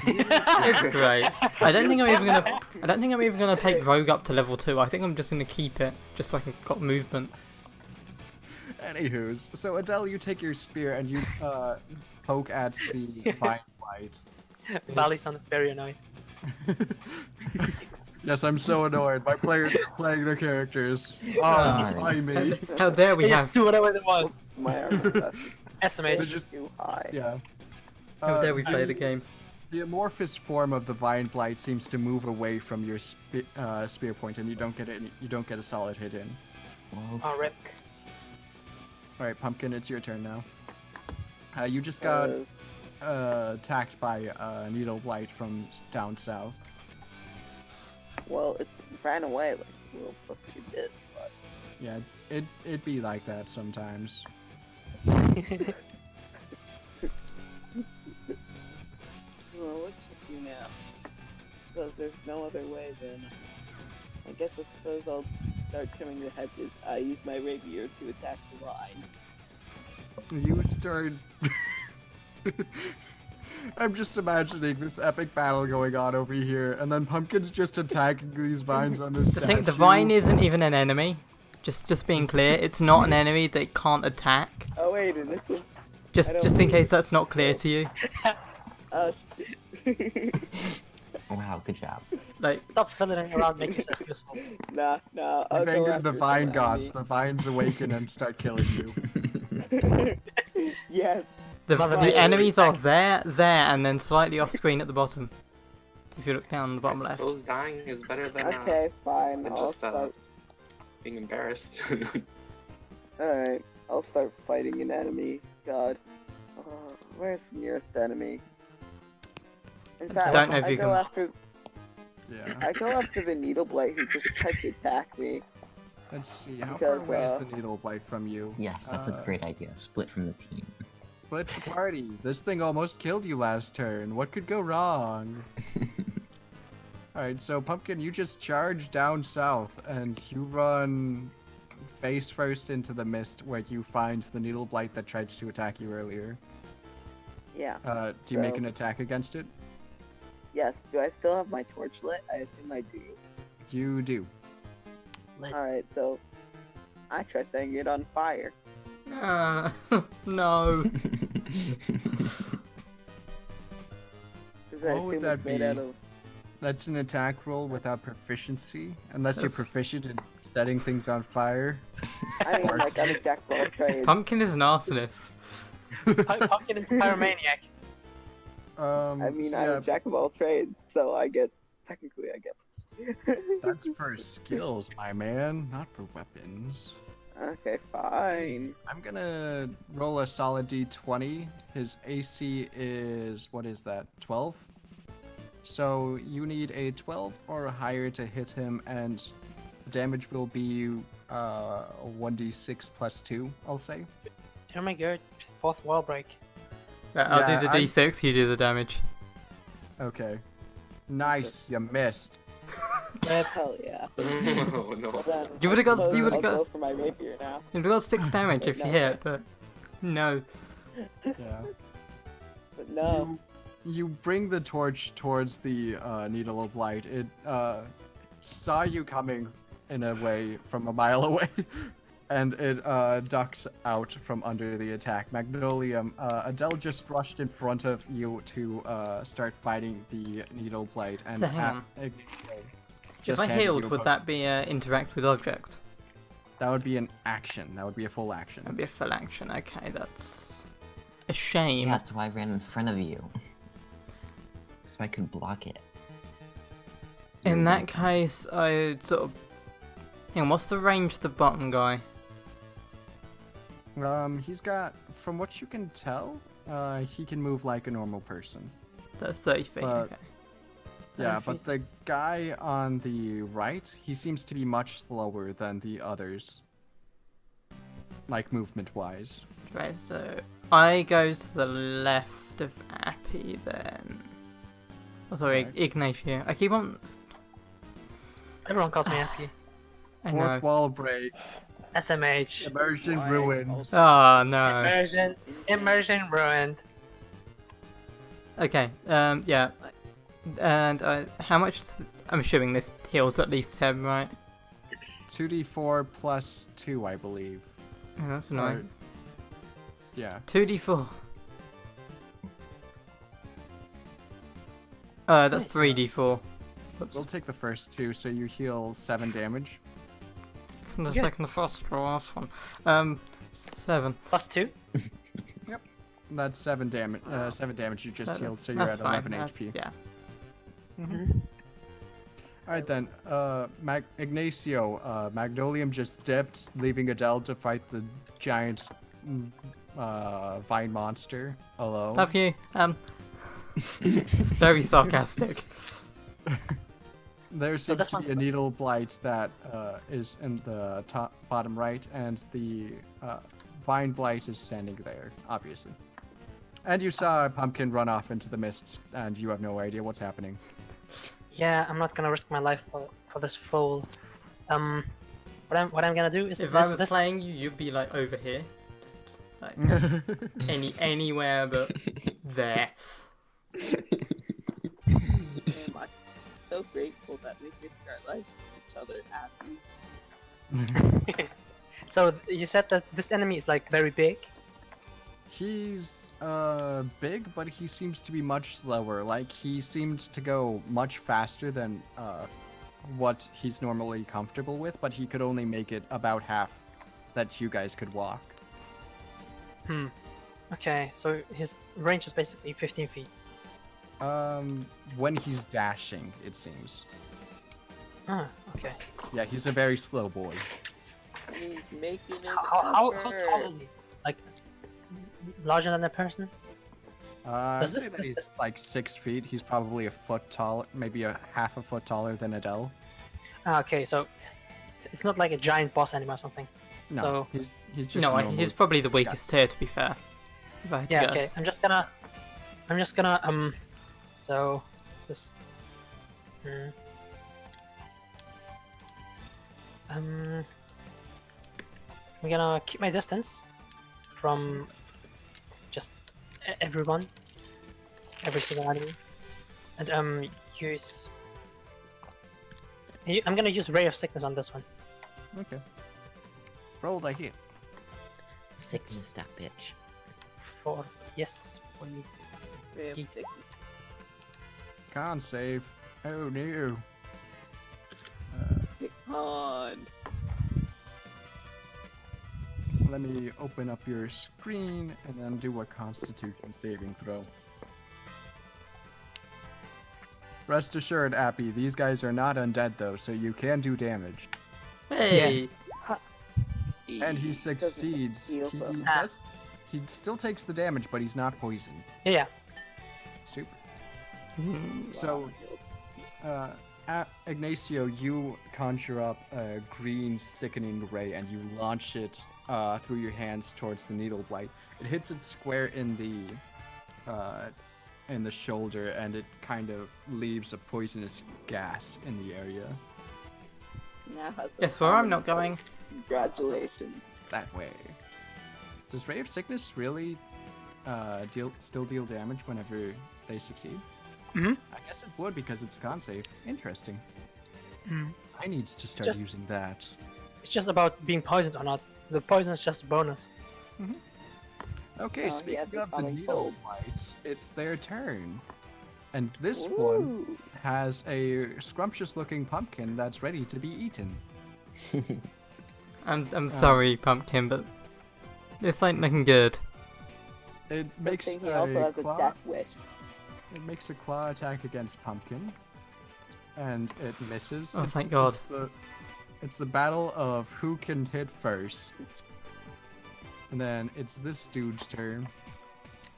It's great. I don't think I'm even gonna take Rogue up to level 2. I think I'm just gonna keep it just so I can got movement. Anywho's, so Adele, you take your spear and you poke at the vine blight. Valley sounded very annoying. Yes, I'm so annoyed. My players are playing their characters. Oh, Darn. why me? How dare we They have just do whatever they want. My armor class is Estimate. just- too high. Yeah. how dare we play the game? The amorphous form of the vine blight seems to move away from your spear point, and you don't get a solid hit in. Well, Oh, rip. All right, Pumpkin, it's your turn now. You just got attacked by a needle blight from down south. Well, it ran away like a little pussy did, but Yeah, it'd be like that sometimes. well, look at you now. I suppose there's no other way then. I suppose I'll start trimming the hedges. I use my rapier to attack the line. You start. I'm just imagining this epic battle going on over here, and then Pumpkin's just attacking these vines on this I think the vine isn't even an enemy. Just being clear, it's not an enemy that it can't attack. Oh wait, is this Just in case that's not clear to you. shit. wow, good job. Like, Stop fiddling around, make yourself useful. Nah. I'll You've go angered after the vine some gods. The vines awaken and start killing you. enemy. Yes. the Mother the nature. enemies are there, and then slightly off screen at the bottom. If you look down the I bottom left. suppose dying is better than, Okay, fine. than I'll just start. being embarrassed. Alright, I'll start fighting an enemy. God. Where's the nearest enemy? In fact, don't know if I you go can- after. Yeah. I go after the needle blight who just tried to attack me. Let's see. How Because, far away is the needle blight from you? Yes, that's a great idea. Split from the team. Split the party. This thing almost killed you last turn. What could go wrong? Alright, so Pumpkin, you just charge down south and you run face first into the mist where you find the needle blight that tried to attack you earlier. Yeah. Do you make an attack against it? Yes. Do I still have my torch lit? I assume I do. You do. Alright, so I try setting it on fire. No. Because I What would assume that it's made be? out of. That's an attack roll without proficiency, unless you're proficient in setting things on fire. I mean, like, I'm a jack of all trades. Pumpkin is an arsonist. Pumpkin is a pyromaniac. I mean, so I'm yeah, a jack of all trades, so I get. Technically, I get. that's for skills, my man, not for weapons. Okay, fine. I'm gonna roll a solid d20. His AC is, what is that, 12? So you need a 12 or higher to hit him, and the damage will be 1d6 plus 2, I'll say. Oh my god, 4th wall break. Right, I'll Yeah, do the I'm- d6, you do the damage. Okay. Nice, you missed. Hell yeah. Oh no. Well, then, You I would've got- suppose you would've I'll got- go for my rapier now. You've got 6 damage if you No. hit, but no. Yeah. But no. You bring the torch towards the needle of light. It saw you coming in a way from a mile away, and it ducks out from under the attack. Magnolium, Adele just rushed in front of you to start fighting the needle blade, and So hang on. just If I handed healed, you a would poke. that be interact with object? That would be an action. That would be a full action. That'd be a full action. Okay, that's a shame. Yeah, that's why I ran in front of you. So I could block it. In that case, I sort of. Hang on, what's the range of the bottom guy? He's got, from what you can tell, he can move like a normal person. That's 30 feet. But- Okay. Yeah, but the guy on the right, he seems to be much slower than the others. Like, movement-wise. Right, so I go to the left of Appy then. Oh, sorry, Right. Ignacio. I keep on. Everyone calls me happy. I Fourth know. wall break. SMH. Immersion Why? ruined. Oh no. Immersion ruined. Okay, yeah. And how much? I'm assuming this heals at least 7, right? 2d4 plus 2, I believe. Oh, that's Or- annoying. yeah. 2d4. That's Nice. 3d4. We'll Whoops. take the first two, so you heal 7 damage. The Yeah. second, the first, the last one. 7. +2. That's 7 damage. 7 damage you just healed, so you're That's at fine. 11 That's, HP. yeah. Alright then, Ignacio, Magnolium just dipped, leaving Adele to fight the giant vine monster alone. Love you. It's very sarcastic. There seems this to be one's a needle blight that is in the top bottom right, and the vine blight is standing there, obviously. And you saw a pumpkin run off into the mist, and you have no idea what's happening. Yeah, I'm not gonna risk my life for this fool. What I'm gonna do is If this, I was this- playing you, you'd be like over here. Just like anywhere but there. Damn, I'm so grateful that we can start lives with each other happy. So you said that this enemy is like very big. He's big, but he seems to be much slower. Like, he seems to go much faster than what he's normally comfortable with, but he could only make it about half that you guys could walk. Okay, so his range is basically 15 feet. When he's dashing, it seems. Ah, okay. Yeah, he's a very slow boy. And he's making it How tall effort. is he? Like larger than a person? I'd Does say this- that does he's this- like 6 feet. He's probably a foot tall, maybe a half a foot taller than Adele. Okay, so it's not like a giant boss enemy or something. No, So- he's just No, a normal. he's probably the weakest here, to be fair. If I had to Yeah, okay. guess. I'm just gonna so this I'm gonna keep my distance from just everyone, every single enemy, and use. I'm gonna use Ray of Sickness on this one. Okay. Roll the hit. Sickness that bitch. For yes, for you. Ray of Eat. Sickness. Con save. Oh no. On. Let me open up your screen and then do a Constitution saving throw. Rest assured, Appy, these guys are not undead though, so you can do damage. Hey! And he succeeds. feel He them. does. He still takes the damage, but he's not poisoned. Yeah. Super. Hmm. So, Ignacio, you conjure up a green sickening ray and you launch it through your hands towards the needle blight. It hits it square in the shoulder, and it kind of leaves a poisonous gas in the area. Now has the Guess where I'm common not going? Congratulations. That way. Does Ray of Sickness really still deal damage whenever they succeed? Mhm. I guess it would because it's a con save. Interesting. Mm. I need to start Just- using that. It's just about being poisoned or not. The poison is just a bonus. Okay, Oh, he has speaking the of the common needle cold. blights, it's their turn. And this one Ooh. has a scrumptious looking pumpkin that's ready to be eaten. I'm sorry, Pumpkin, but this ain't looking good. It Good makes thing he also has a claw, death wish. it makes a claw attack against Pumpkin. And it misses. Oh, thank God. It's the battle of who can hit first. And then it's this dude's turn.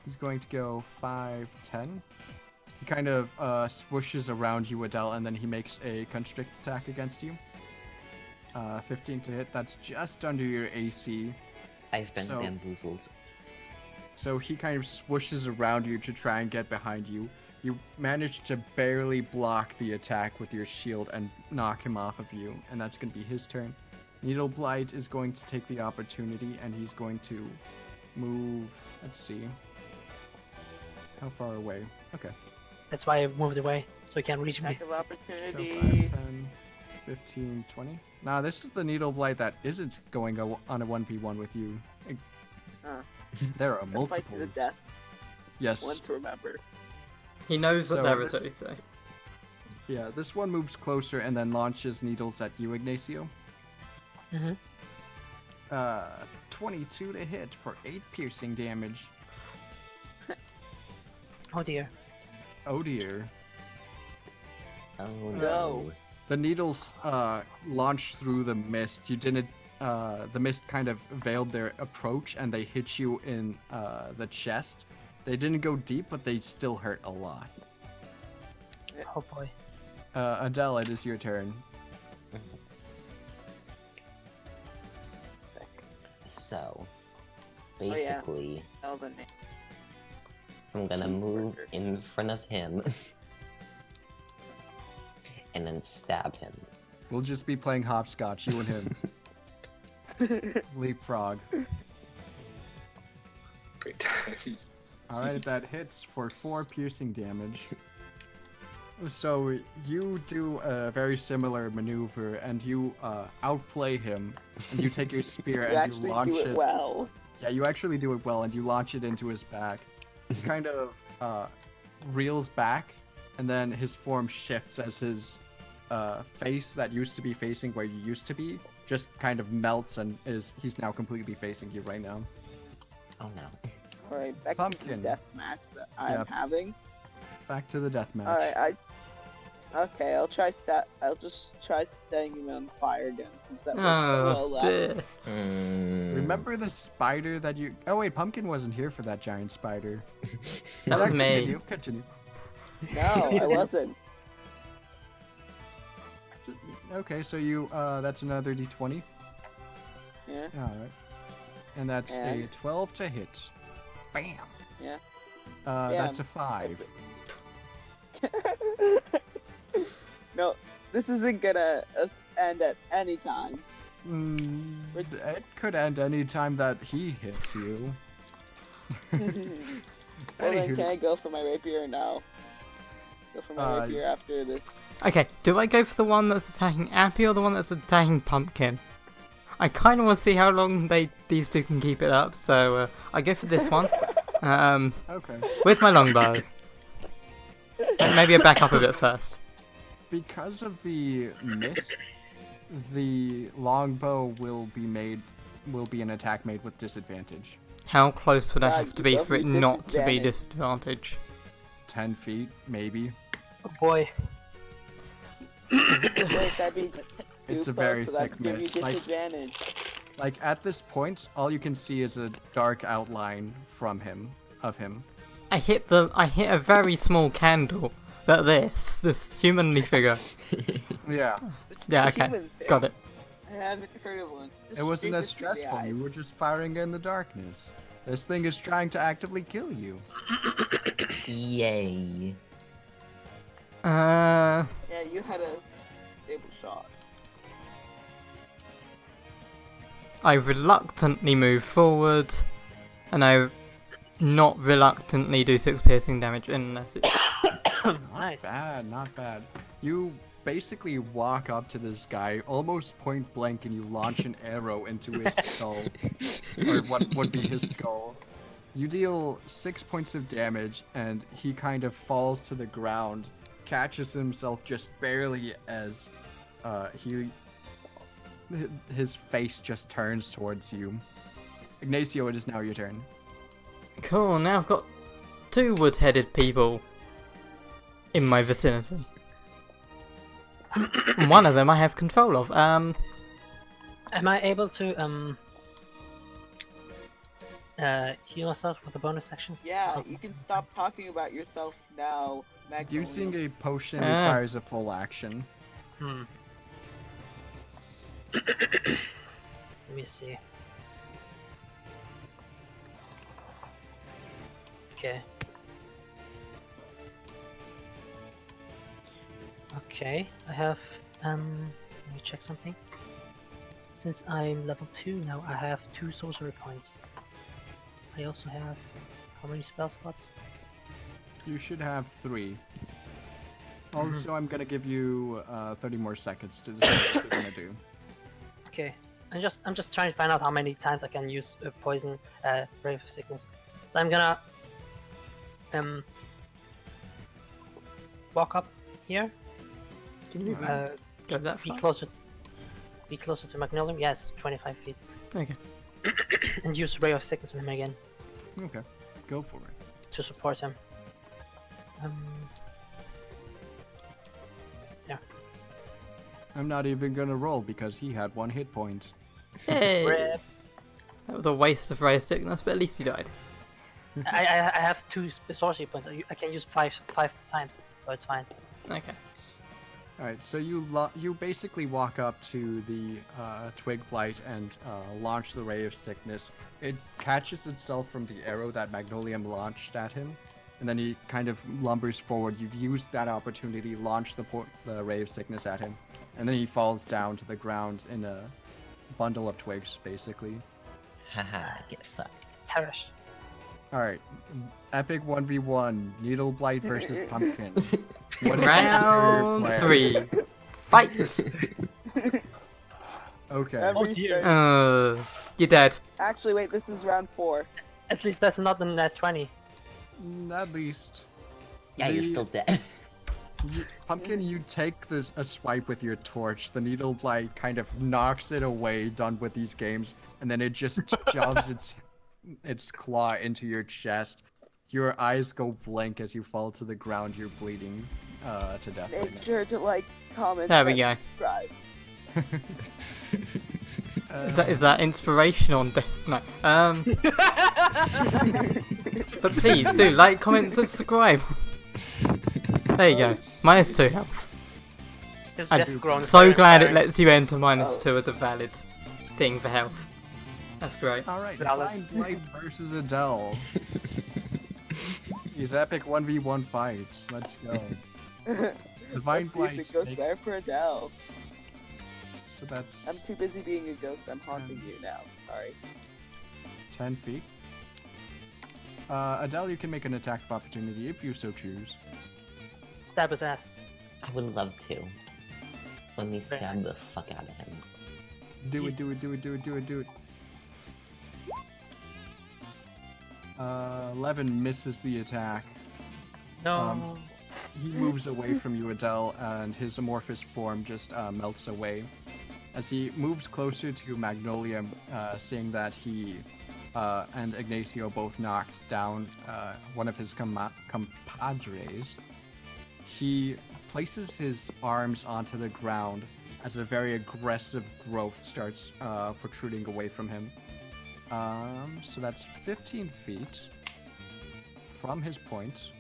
He's going to go 5, 10. He kind of swooshes around you, Adele, and then he makes a constrict attack against you. 15 to hit. That's just under your AC. I've been So- bamboozled. So he kind of swooshes around you to try and get behind you. You manage to barely block the attack with your shield and knock him off of you, and that's going to be his turn. Needle Blight is going to take the opportunity, and he's going to move. Let's see. How far away? Okay. That's why I moved away, so he can't reach me. Attack of So opportunity. 5, 10, 15, 20. Nah, this is the Needle Blight that isn't going on a 1v1 with you. There are A fight to the multiples. death. Yes. One to remember. He knows that So there is this- what you say. Yeah, this one moves closer and then launches needles at you, Ignacio. Mhm. 22 to hit for 8 piercing damage. Oh dear. Oh dear. Oh No. no. The needles launched through the mist. You didn't. The mist kind of veiled their approach, and they hit you in the chest. They didn't go deep, but they still hurt a lot. Oh boy. Adele, it is your turn. Second. So, yeah. basically, Elven. I'm gonna move Cheeseburger. in front of him and then stab him. We'll just be playing hopscotch, you and him. Leapfrog. Great time. Alright, that hits for 4 piercing damage. So you do a very similar maneuver, and you outplay him, and you take your spear You and you actually launch do it well. Yeah, you actually do it well, and you launch it into his back. He kind of reels back, and then his form shifts as his face that used to be facing where you used to be just kind of melts, and he's now completely facing you right now. Oh no. Alright, back to Pumpkin. the death match that I'm Yep. having. Back to the deathmatch. Alright, Okay, I'll just try setting him on fire again since that works so Oh, well last dear. Remember the spider that you? Oh wait, Pumpkin wasn't here for that giant spider. That was me. Continue. Continue. No, I wasn't. Okay, so you that's another d20. Yeah. All right. And that's And? a 12 to hit. Bam. Yeah. That's a 5. No, this isn't gonna end at any time. It could end any time that he hits you. Well then, Anywho. can I go for my rapier now? Go for my rapier after this. Okay, do I go for the one that's attacking Appy or the one that's attacking Pumpkin? I kind of want to see how long these two can keep it up, so I go for this one. Okay. With my longbow. Maybe I back up a bit first. Because of the mist, the longbow will be an attack made with disadvantage. How close would I God, have to you be love for it me not to be disadvantage. disadvantage? 10 feet, maybe. Oh boy. Wait, that'd be It's too a close, very so that'd thick give you mist. disadvantage. Like at this point, all you can see is a dark outline from him, of him. I hit a very small candle. But this humanly figure. Yeah. It's Yeah, a okay, human thing. got it. I haven't heard of one. Just It wasn't as scrape it through the stressful. You eyes. were just firing in the darkness. This thing is trying to actively kill you. Yay. Yeah, you had a stable shot. I reluctantly move forward, and I not reluctantly do 6 piercing damage unless it. Nice. Not bad. You basically walk up to this guy almost point blank and you launch an arrow into his skull. Or what would be his skull. You deal 6 points of damage and he kind of falls to the ground, catches himself just barely as his face just turns towards you. Ignacio, it is now your turn. Cool, now I've got 2 wood-headed people in my vicinity. And one of them I have control of. Am I able to heal myself with a bonus action? Yeah, Something. you can stop talking about yourself now, Magnolia. Using a potion Ah. requires a full action. Let me see. Okay. Okay, I have let me check something. Since I'm level 2 now, I have 2 sorcery points. I also have how many spell slots? You should have 3. Also, I'm gonna give you 30 more seconds to decide what you're gonna do. Okay. I'm just trying to find out how many times I can use poison ray of sickness. So I'm gonna walk up here. Can you go that Be far? closer to Magnolia. Yes, 25 feet. Okay. And use ray of sickness on him again Okay, go for it. to support him. There. I'm not even gonna roll because he had 1 hit point. Hey! Rip. That was a waste of ray of sickness, but at least he died. I have 2 sorcery points. I can use five times, so it's fine. Okay. Alright, so you basically walk up to the twig blight and launch the ray of sickness. It catches itself from the arrow that Magnolium launched at him, and then he kind of lumbers forward. You use that opportunity, launch the ray of sickness at him, and then he falls down to the ground in a bundle of twigs, basically. Haha, get fucked. Perish. Alright, epic 1v1, Needle Blight versus Pumpkin. What is the Round superior player? 3. Fight! Okay. Every dear. stage- You're dead. Actually, wait, this is round 4. At least that's not the net 20. At least. Yeah, you're The- still dead. Pumpkin, you take a swipe with your torch. The needle blight kind of knocks it away, done with these games, and then it just shoves its claw into your chest. Your eyes go blank as you fall to the ground. You're bleeding to death. Make Right sure to like, comment, There we and go. subscribe. Is that inspirational? No. But please do like, comment, subscribe. There you go. -2 health. Is I'm Jeff growing so very glad it apparent? lets you enter -2 as a valid thing for health. That's great. All right, Valid. Divine Blight versus Adele. These epic 1v1 fights. Let's go. Divine Let's see if Blight. it goes better for Adele. So that's I'm too busy being a ghost. I'm haunting you now. Sorry. 10 feet. Adele, you can make an attack of opportunity if you so choose. Stab his ass. I would love to. Let me stab the fuck out of him. Do it, do it, do it, do it, do it, do it. 11 misses the attack. No. He moves away from you, Adele, and his amorphous form just melts away. As he moves closer to Magnolia, seeing that he and Ignacio both knocked down one of his compadres, he places his arms onto the ground as a very aggressive growth starts protruding away from him. So that's 15 feet from his point.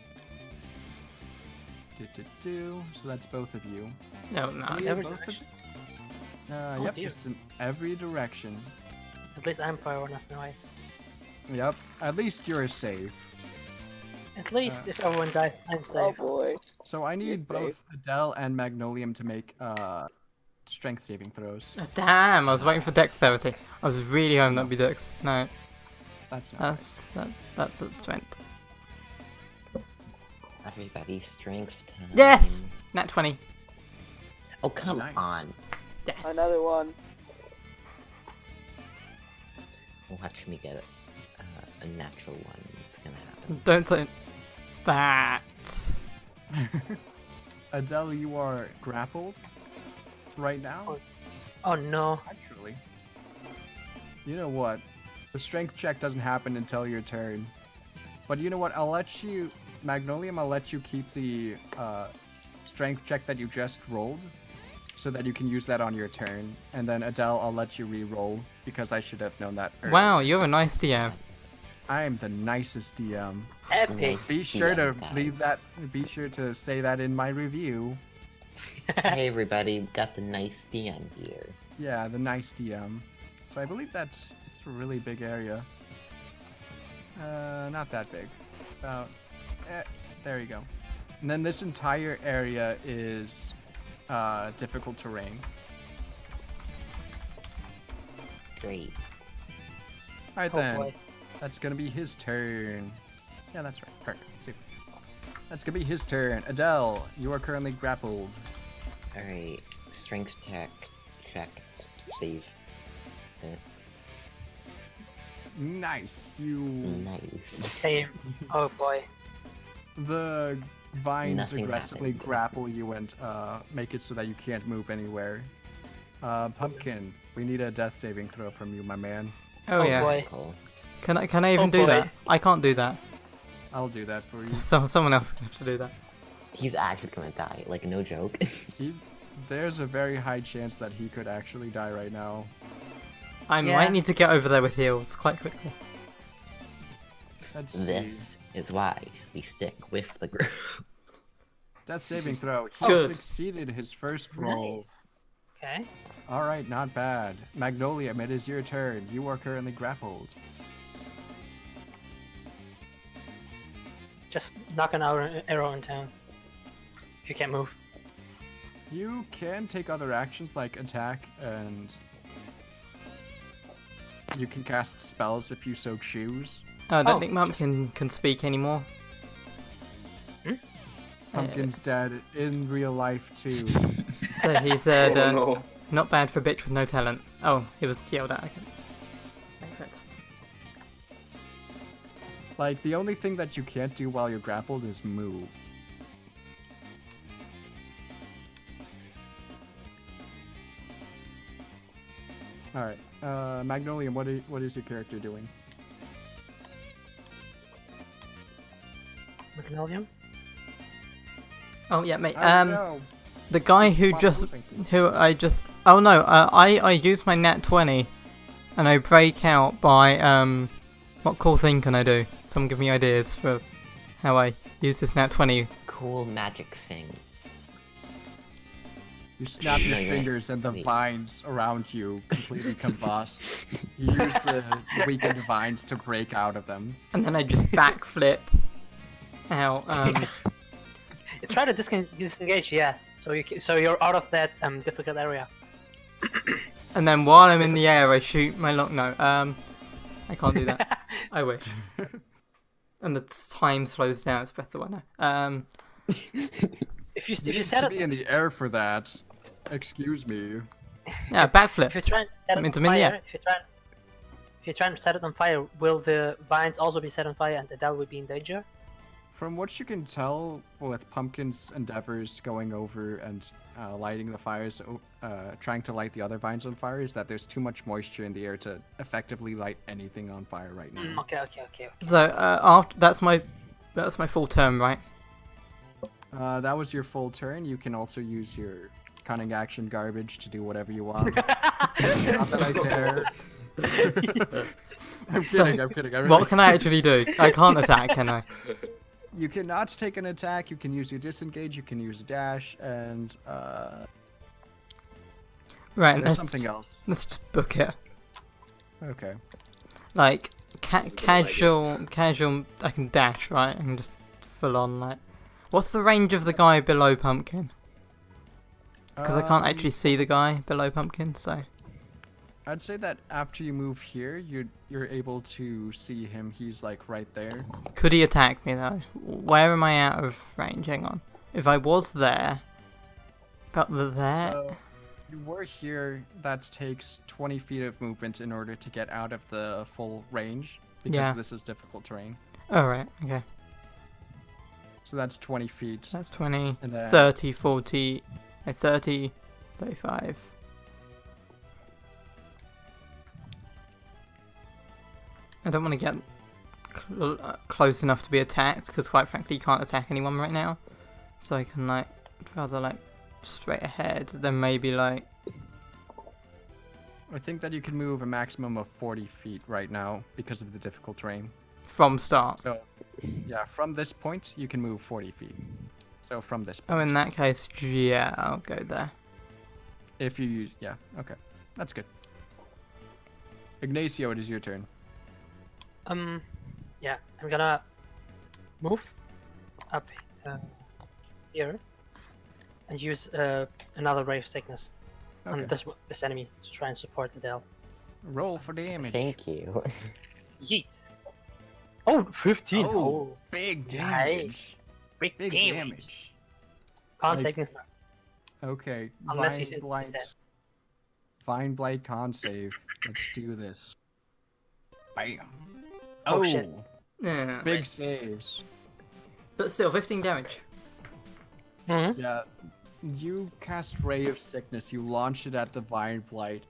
So that's both of you. No, no. Yeah, every both of- direction? Yep, dear. just in every direction. At least I'm far enough now. Yep, at least you're safe. At least if everyone dies, I'm Oh safe. boy. So I need You're both safe. Adele and Magnolium to make strength saving throws. Oh, damn, I was waiting for dexterity. I was really hoping that'd be dex. No, That's not that's at strength. Everybody, strength time. Yes! Nat 20. Oh, come Nice. on. Yes. Another one. Watch me get a natural one. It's gonna happen. Don't say that. Adele, you are grappled right now. Oh no. Actually, you know what? The strength check doesn't happen until your turn. But you know what? I'll let you, Magnolium. I'll let you keep the strength check that you just rolled, so that you can use that on your turn. And then Adele, I'll let you re-roll because I should have known that earlier. Wow, you're a nice DM. I am the nicest DM. Epic. Nice. Be sure to DM guy. leave that. Be sure to say that in my review. Hey everybody, got the nice DM here. Yeah, the nice DM. So I believe it's a really big area. Not that big. About. There you go. And then this entire area is difficult terrain. Great. All right Oh then. boy. That's gonna be his turn. Yeah, that's right. Perfect. Super. That's gonna be his turn. Adele, you are currently grappled. Alright, strength check, save. Nice. You. Nice. Same. Oh boy. The vines Nothing aggressively happened. grapple you and make it so that you can't move anywhere. Pumpkin, we need a death saving throw from you, my man. Oh, Oh, yeah. boy. Cool. Can I even Oh, do boy. that? I can't do that. I'll do that for you. Someone else is gonna have to do that. He's actually gonna die, like no joke. There's a very high chance that he could actually die right now. I Yeah. might need to get over there with heals quite quickly. Let's see. This is why we stick with the group. Death saving throw. He Good. succeeded his first roll. Nice. Okay. All right, not bad. Magnolia, it is your turn. You are currently grappled. Just knock an arrow in town. If you can't move. You can take other actions like attack, and you can cast spells if you so choose. Oh, I don't Oh. think Pumpkin can speak anymore. Pumpkin's dead in real life too. So he said, Oh no. not bad for a bitch with no talent. Oh, he was yelled at. Okay. Makes sense. Like, the only thing that you can't do while you're grappled is move. Alright, Magnolium, what is your character doing? Magnolium? Oh yeah, mate. No. The guy who Wow, just, losing. oh no, I use my nat 20, and I break out by what cool thing can I do? Someone give me ideas for how I use this nat 20. Cool magic thing. You snap your No, you're right. fingers and the Wait. vines around you completely combust. You use the weakened vines to break out of them. And then I just backflip out. Try to disengage, yeah. So you're out of that difficult area. And then while I'm in the air, I shoot my long. No, I can't do that. I wish. And the time slows down. It's Breath of the Wild. If you You set need to it, be in the air for that. Excuse me. Yeah, if backflip. you try and set That it means on I'm in the fire, air. if you try and set it on fire, will the vines also be set on fire and Adele will be in danger? From what you can tell with Pumpkin's endeavors going over and lighting the fires, trying to light the other vines on fire, is that there's too much moisture in the air to effectively light anything on fire right now. Okay. So after that's my full turn, right? That was your full turn. You can also use your cunning action garbage to do whatever you want. Not that I care. I'm kidding. I'm kidding. What can I actually do? I can't attack, can I? You cannot take an attack. You can use your disengage. You can use a dash, and Right. there's Let's something else. Let's just book it. Okay. Like This is a good idea. casual. I can dash, right? I can just full on like. What's the range of the guy below Pumpkin? Because I can't actually see the guy below Pumpkin, so. I'd say that after you move here, you're able to see him. He's like right there. Could he attack me though? Where am I out of range? Hang on. If I was there, about there. So you were here. That takes 20 feet of movement in order to get out of the full range because Yeah. this is difficult terrain. Oh right. Okay. So that's 20 feet. That's 20, And then- 30, 40, 30, 35. I don't want to get close enough to be attacked because quite frankly you can't attack anyone right now. So I can like rather like straight ahead than maybe like I think that you can move a maximum of 40 feet right now because of the difficult terrain. from start. So yeah, from this point you can move 40 feet. So from this Oh, point. in that case, yeah, I'll go there. If you use, yeah, okay, that's good. Ignacio, it is your turn. Yeah, I'm gonna move up here and use another ray of sickness Okay. on this enemy to try and support Adele. Roll for damage. Thank you. Yeet. Oh, 15. Oh, Oh, big nice. damage. big, Big damage. damage. Can't Like- take this. Okay, Unless Vine he's instantly Blight. dead. Vine Blight con save. Let's do this. Bam. Oh, shit. Yeah, Big saves. but still, 15 damage. Mm-hmm. Yeah, you cast Ray of Sickness. You launch it at the Vine Blight.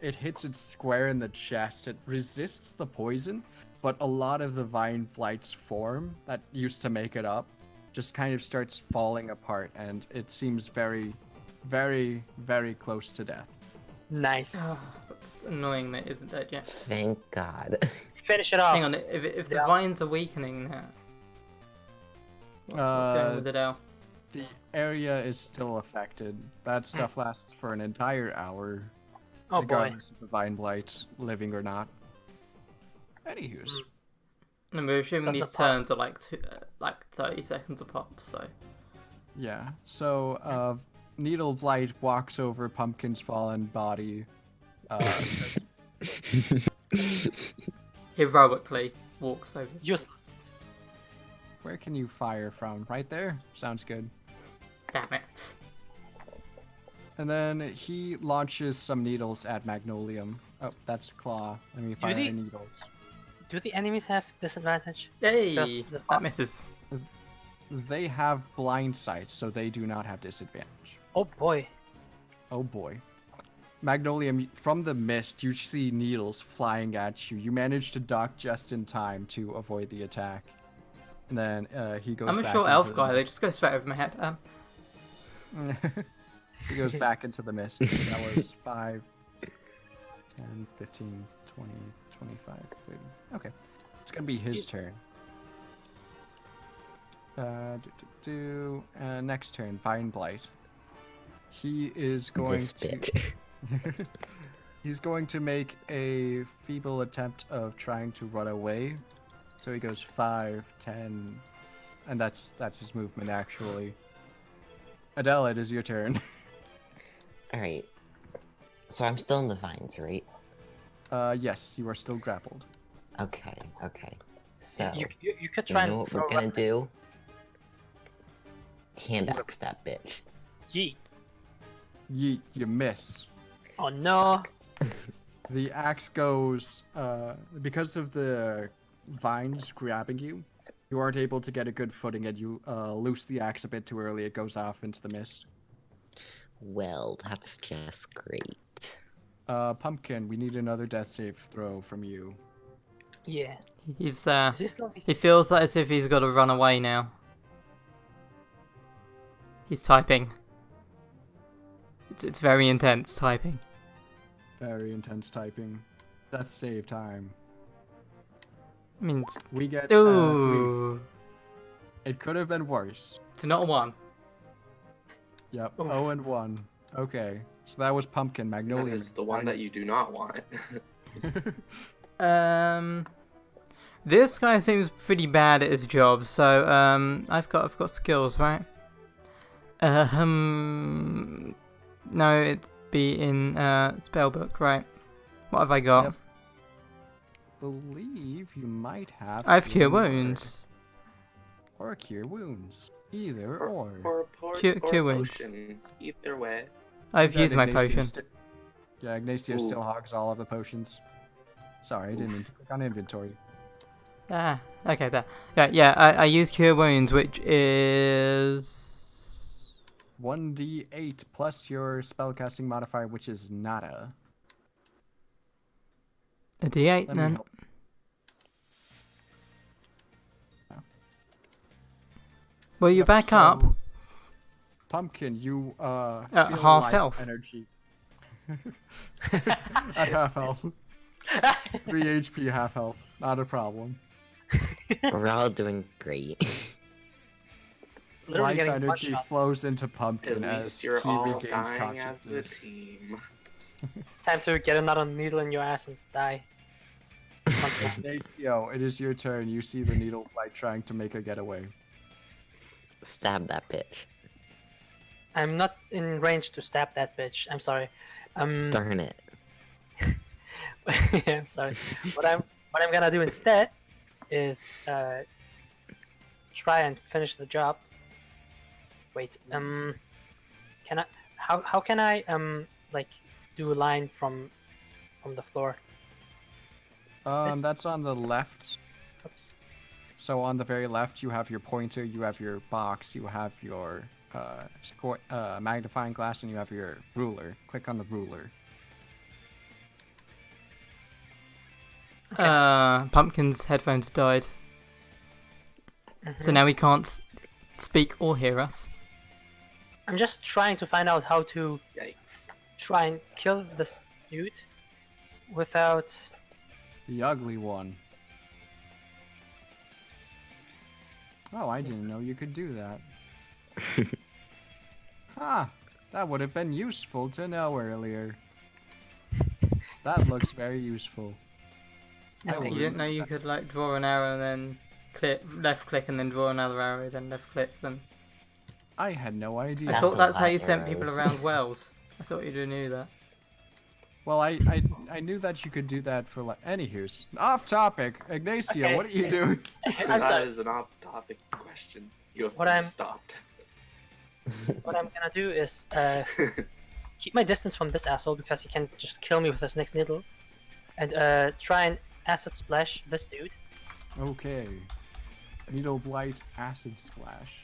It hits it square in the chest. It resists the poison, but a lot of the Vine Blight's form that used to make it up just kind of starts falling apart, and it seems very, very, very close to death. Nice. Oh, it's annoying that it isn't dead yet. Thank God. Finish it off. Hang on, if the Yeah. vines are weakening now. What's going with Adele? The area is still affected. That stuff lasts for an entire hour, Oh boy. regardless of the Vine Blight living or not. Anywho's. And we're assuming Does these the pop- turns are like 30 seconds a pop, so. Yeah, so Needle Blight walks over Pumpkin's fallen body. Heroically walks over. Useless. Where can you fire from? Right there? Sounds good. Damn it. And then he launches some needles at Magnolium. Oh, that's Claw. Let me fire they- needles. Do the enemies have disadvantage? Hey, Does the that pop- misses. They have blind sight, so they do not have disadvantage. Oh boy. Oh boy. Magnolium, from the mist, you see needles flying at you. You manage to duck just in time to avoid the attack. And then he goes I'm a back short into elf the guy. They mist. just go straight over my head. He goes back into the mist. So that was 5, 10, 15, 20, 25, 30. Okay. It's going to be his turn. Next turn, Vine Blight. He is going This to... bitch. He's going to make a feeble attempt of trying to run away. So he goes 5, 10, and that's his movement actually. Adele, it is your turn. Alright. So I'm still in the vines, right? Yes, you are still grappled. Okay, okay. So, You could you try know and what we're throw gonna weapons. do? Hand axe that bitch. Yeet. Yeet, you miss. Oh no. The axe goes, because of the vines grabbing you, you aren't able to get a good footing and you loose the axe a bit too early. It goes off into the mist. Well, that's just great. Pumpkin, we need another death save throw from you. Yeah. He's Is he still? He feels that as if he's got to run away now. He's typing. It's very intense typing. Very intense typing. Death save time. I mean, We get 3. ooh, It could have been worse. it's not a 1. Yep. Oof. 0 and 1. Okay. So that was Pumpkin. That Magnolia. is the one that you do not want. This guy seems pretty bad at his job, so I've got skills, right? No, it'd be in spellbook, right? What have I got? Yep. Believe you might have. I have cure Healing Word wounds. or cure wounds. Either or Cure or wounds. potion. Either way. I've That used my Ignacio potion. Yeah, Ignacio Ooh. still hogs all of the potions. Sorry, I didn't mean to click on inventory. Ah, okay, there. Yeah, I use cure wounds, which is 1d8 plus your spellcasting modifier, which is nada. a D8 Let me then. help. Well, you Yep, back so, up. Pumpkin, you feel half life health. energy. At half health. 3 HP, half health. Not a problem. We're all doing great. Literally Life getting energy one-shot. flows into At Pumpkin as least you're he all regains dying as a consciousness. team. It's time to get another needle in your ass and die. Ignacio, it is your turn. You see the needle blight trying to make a getaway. Stab that bitch. I'm not in range to stab that bitch. I'm sorry. Darn it. I'm sorry. What I'm gonna do instead is try and finish the job. Wait. Can I? How can I like do a line from the floor? That's on the left. Oops. So on the very left, you have your pointer, you have your box, you have your magnifying glass, and you have your ruler. Click on the ruler. Pumpkin's headphones died, so now he can't speak or hear us. I'm just trying to find out how to Yikes. try and kill this dude without. The ugly one. Oh, I didn't know you could do that. That would have been useful to know earlier. That looks very useful. I will You didn't know you could like draw an arrow and then left click and then draw another arrow, then left click, then. I had no idea. I That's thought a that's lot how you of sent people arrows. around wells. I thought you knew that. Well, I knew that you could do that for like. Anywho's off topic. Ignacio, Okay. what are you doing? I'm That sorry. is an off-topic question. You have What been I'm- stopped. What I'm gonna do is keep my distance from this asshole because he can just kill me with his next needle, and try and acid splash this dude. Okay. Needle blight, acid splash.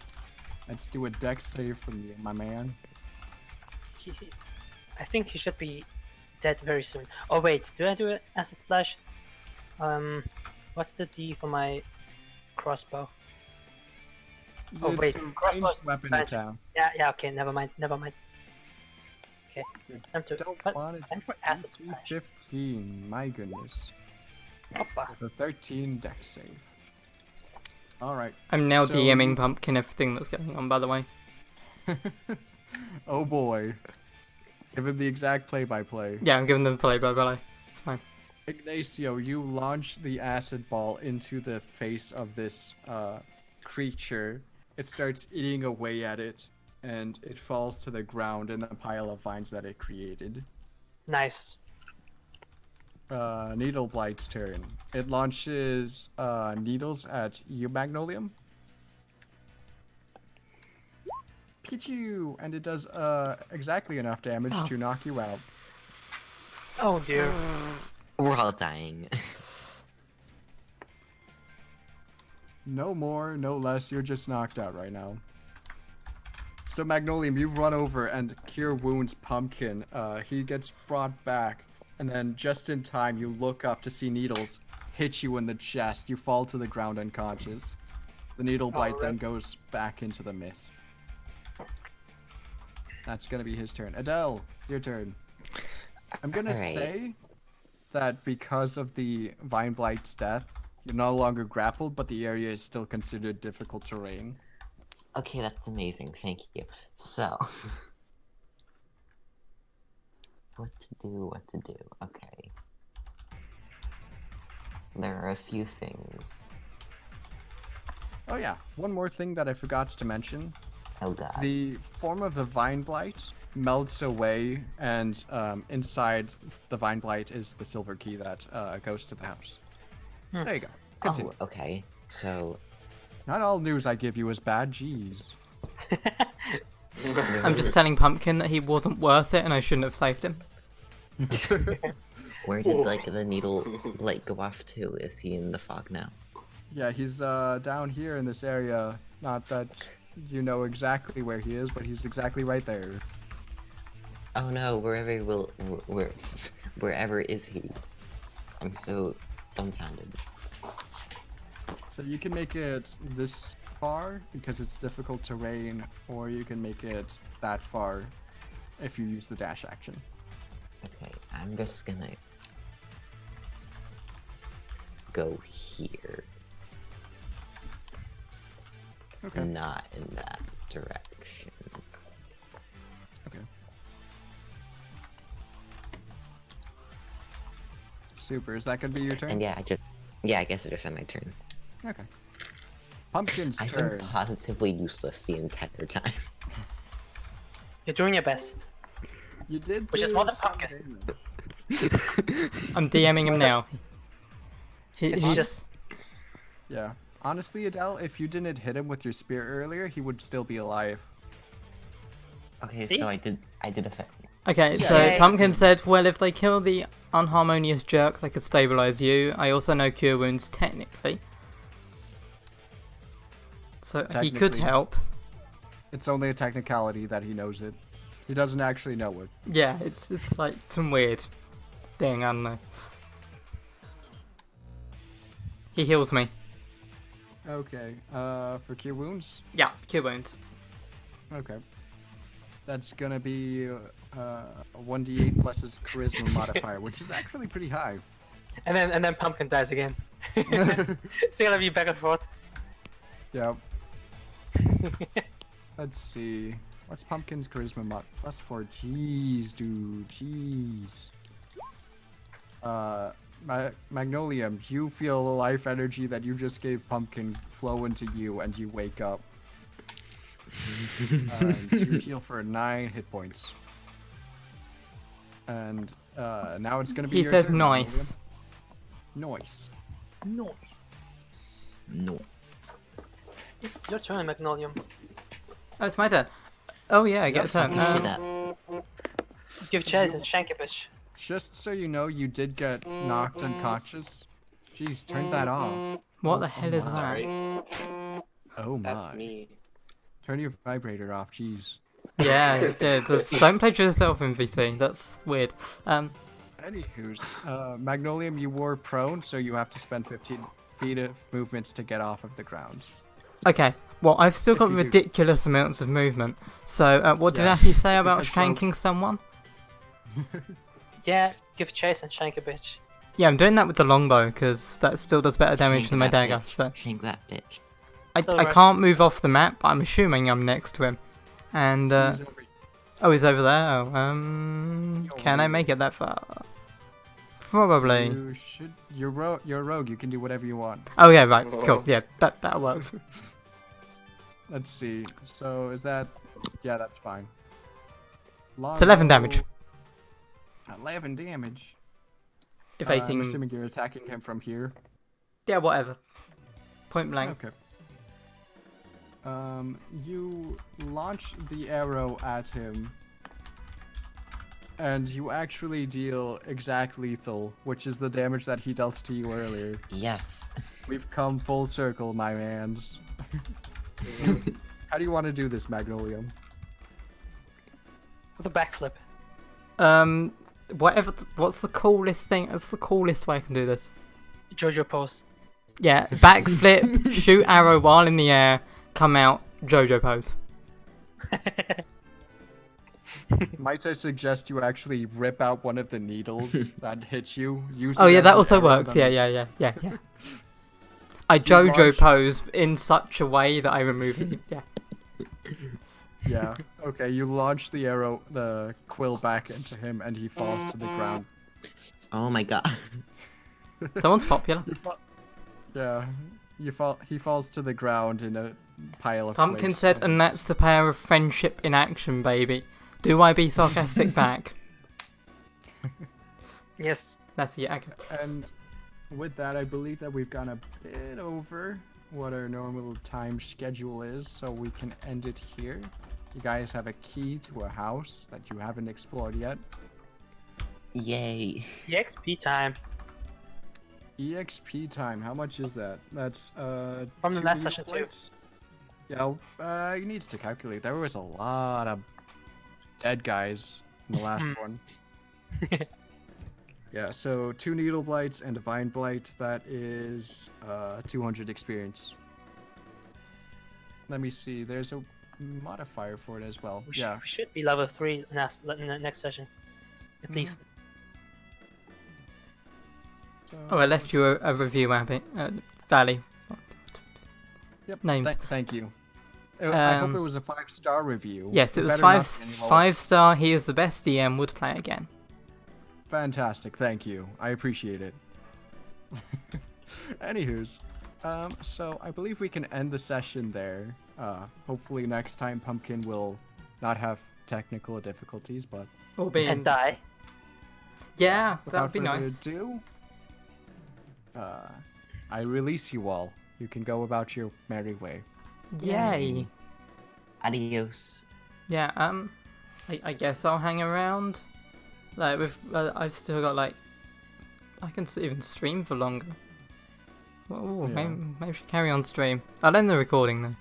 Let's do a dex save from you, my man. I think he should be dead very soon. Oh wait, do I do an acid splash? What's the D for my crossbow? Oh, It's wait, a crossbows ranged weapon advantage. attack. Yeah, okay, never mind. Okay, time to Don't what? want it. Time for acid splash. 15, my goodness. Hoppa. With a 13 dex save. Alright. I'm now So DMing you- Pumpkin everything that's going on, by the way. Oh boy. Give him the exact play-by-play. Yeah, I'm giving them play-by-play. It's fine. Ignacio, you launch the acid ball into the face of this creature. It starts eating away at it, and it falls to the ground in the pile of vines that it created. Nice. Needle Blight's turn. It launches needles at you, Magnolium. Pichu! And it does exactly enough damage to knock you out. Oh dear. We're all dying. No more, no less, you're just knocked out right now. So Magnolium, you run over and cure wounds Pumpkin. He gets brought back, and then just in time you look up to see needles hit you in the chest. You fall to the ground unconscious. The needle bite then goes back into the mist. That's gonna be his turn. Adele, your turn. I'm gonna Alright. say that because of the Vine Blight's death, you're no longer grappled, but the area is still considered difficult terrain. Okay, that's amazing. Thank you. So, what to do? Okay. There are a few things. Oh yeah, one more thing that I forgot to mention. Oh god. The form of the Vine Blight melts away, and inside the Vine Blight is the silver key that goes to the house. There you go. Continue. Oh, okay. So, Not all news I give you is bad, jeez. I'm just telling Pumpkin that he wasn't worth it and I shouldn't have saved him. where did like the needle light go off to? Is he in the fog now? Yeah, he's down here in this area. Not that you know exactly where he is, but he's exactly right there. Oh no, wherever is he? I'm so dumbfounded. So you can make it this far because it's difficult terrain, or you can make it that far if you use the dash action. Okay, I'm just gonna go here. Okay. Not in that direction. Okay. Super. Is that gonna be your turn? And I guess it just had my turn. Okay. Pumpkin's I've turn. been positively useless the entire time. You're doing your best. You did. Which is do more than some Pumpkin. damage. I'm DMing him now. It's He's just Yeah. Honestly, Adele, if you didn't hit him with your spear earlier, he would still be alive. Okay, See? so I did affect me. Okay, Yeah, so yeah. Pumpkin said, well, if they kill the unharmonious jerk, they could stabilize you. I also know Cure Wounds technically. So he could Technically. help. It's only a technicality that he knows it. He doesn't actually know it. Yeah, it's like some weird thing, I don't know. He heals me. Okay. For cure wounds? Yeah, Cure Wounds. Okay. That's gonna be a 1d8 plus his charisma modifier, which is actually pretty high. and then Pumpkin dies again. Still gonna be back and forth. Yep. Let's see. What's Pumpkin's charisma mod? +4. Jeez, dude. Jeez. Magnolium, you feel the life energy that you just gave Pumpkin flow into you, and you wake up. You heal for 9 hit points. And now it's gonna be He your says turn, nice. Magnolium. Nice. Nice. No. It's your turn, Magnolium. Oh, it's my turn. Oh yeah, I get a turn. See that? Give chase and shank a bitch. Just so you know, you did get knocked unconscious. Jeez, turn that off. What the hell is that? Sorry, Oh my. that's me. Turn your vibrator off, jeez. Yeah, it did. Don't play to yourself, MVC. That's weird. Anywho's, Magnolium, you were prone, so you have to spend 15 feet of movements to get off of the ground. Okay, Well, I've still If got you do. ridiculous amounts of movement. So, what did Yeah. Appy say about Because shanking someone? Yeah, give chase and shank a bitch. Yeah, I'm doing that with the longbow because that still does better damage Shank than my that dagger. bitch. So Shank that bitch. Still I works. can't move off the map, but I'm assuming I'm next to him. And He's over- oh, he's over there. Oh, can I over make it that far? Probably. You should. You're a rogue. You can do whatever you want. Oh yeah, right. Cool. Yeah, that works. Let's see. So is that? Yeah, that's fine. It's 11 damage. 11 damage. If I'm 18. assuming you're attacking him from here. Yeah, whatever. Point blank. Okay. You launch the arrow at him, and you actually deal exact lethal, which is the damage that he dealt to you earlier. Yes. We've come full circle, my mans. How do you want to do this, Magnolium? With a backflip. Whatever. What's the coolest thing? That's the coolest way I can do this. Jojo pose. Yeah, backflip, shoot arrow while in the air, come out, JoJo pose. Might I suggest you actually rip out one of the needles that hit you? Use Oh it yeah, as that an also arrow, works. then- Yeah. I JoJo launch- pose in such a way that I remove it. Yeah. Yeah. Okay, you launch the arrow, the quill back into him, and he falls to the ground. Oh my god. Someone's popular. Yeah. He falls to the ground in a pile of Pumpkin twigs, said, and that's the power of friendship in action, baby. Do I be sarcastic back? Yes. That's yeah. Okay. And with that, I believe that we've gone a bit over what our normal time schedule is, so we can end it here. You guys have a key to a house that you haven't explored yet. Yay. EXP time. EXP time, how much is that? That's From the 2 last needle session too. plates? Yeah, he needs to calculate. There was a lot of dead guys in the last one. Yeah, so 2 needle blights and a vine blight. That is 200 experience. Let me see. There's a modifier for it as well. We Yeah. should be level 3 in the next session. At least. So, Oh, I left you a review, Abby. Valley. Yep. Names. Thank you. I hope Um, it was a 5-star review. Yes, it was better not be any lower. 5-star. He is the best DM. Would play again. Fantastic, thank you. I appreciate it. Anywho's, so I believe we can end the session there. Hopefully next time Pumpkin will not have technical difficulties, but Or being. And die. Yeah, that without would be further nice. ado, I release you all. You can go about your merry way. Yay. Adios. Yeah. I guess I'll hang around. Like I've still got like. I can even stream for longer. Oh, Yeah. maybe I should carry on stream. I'll end the recording though.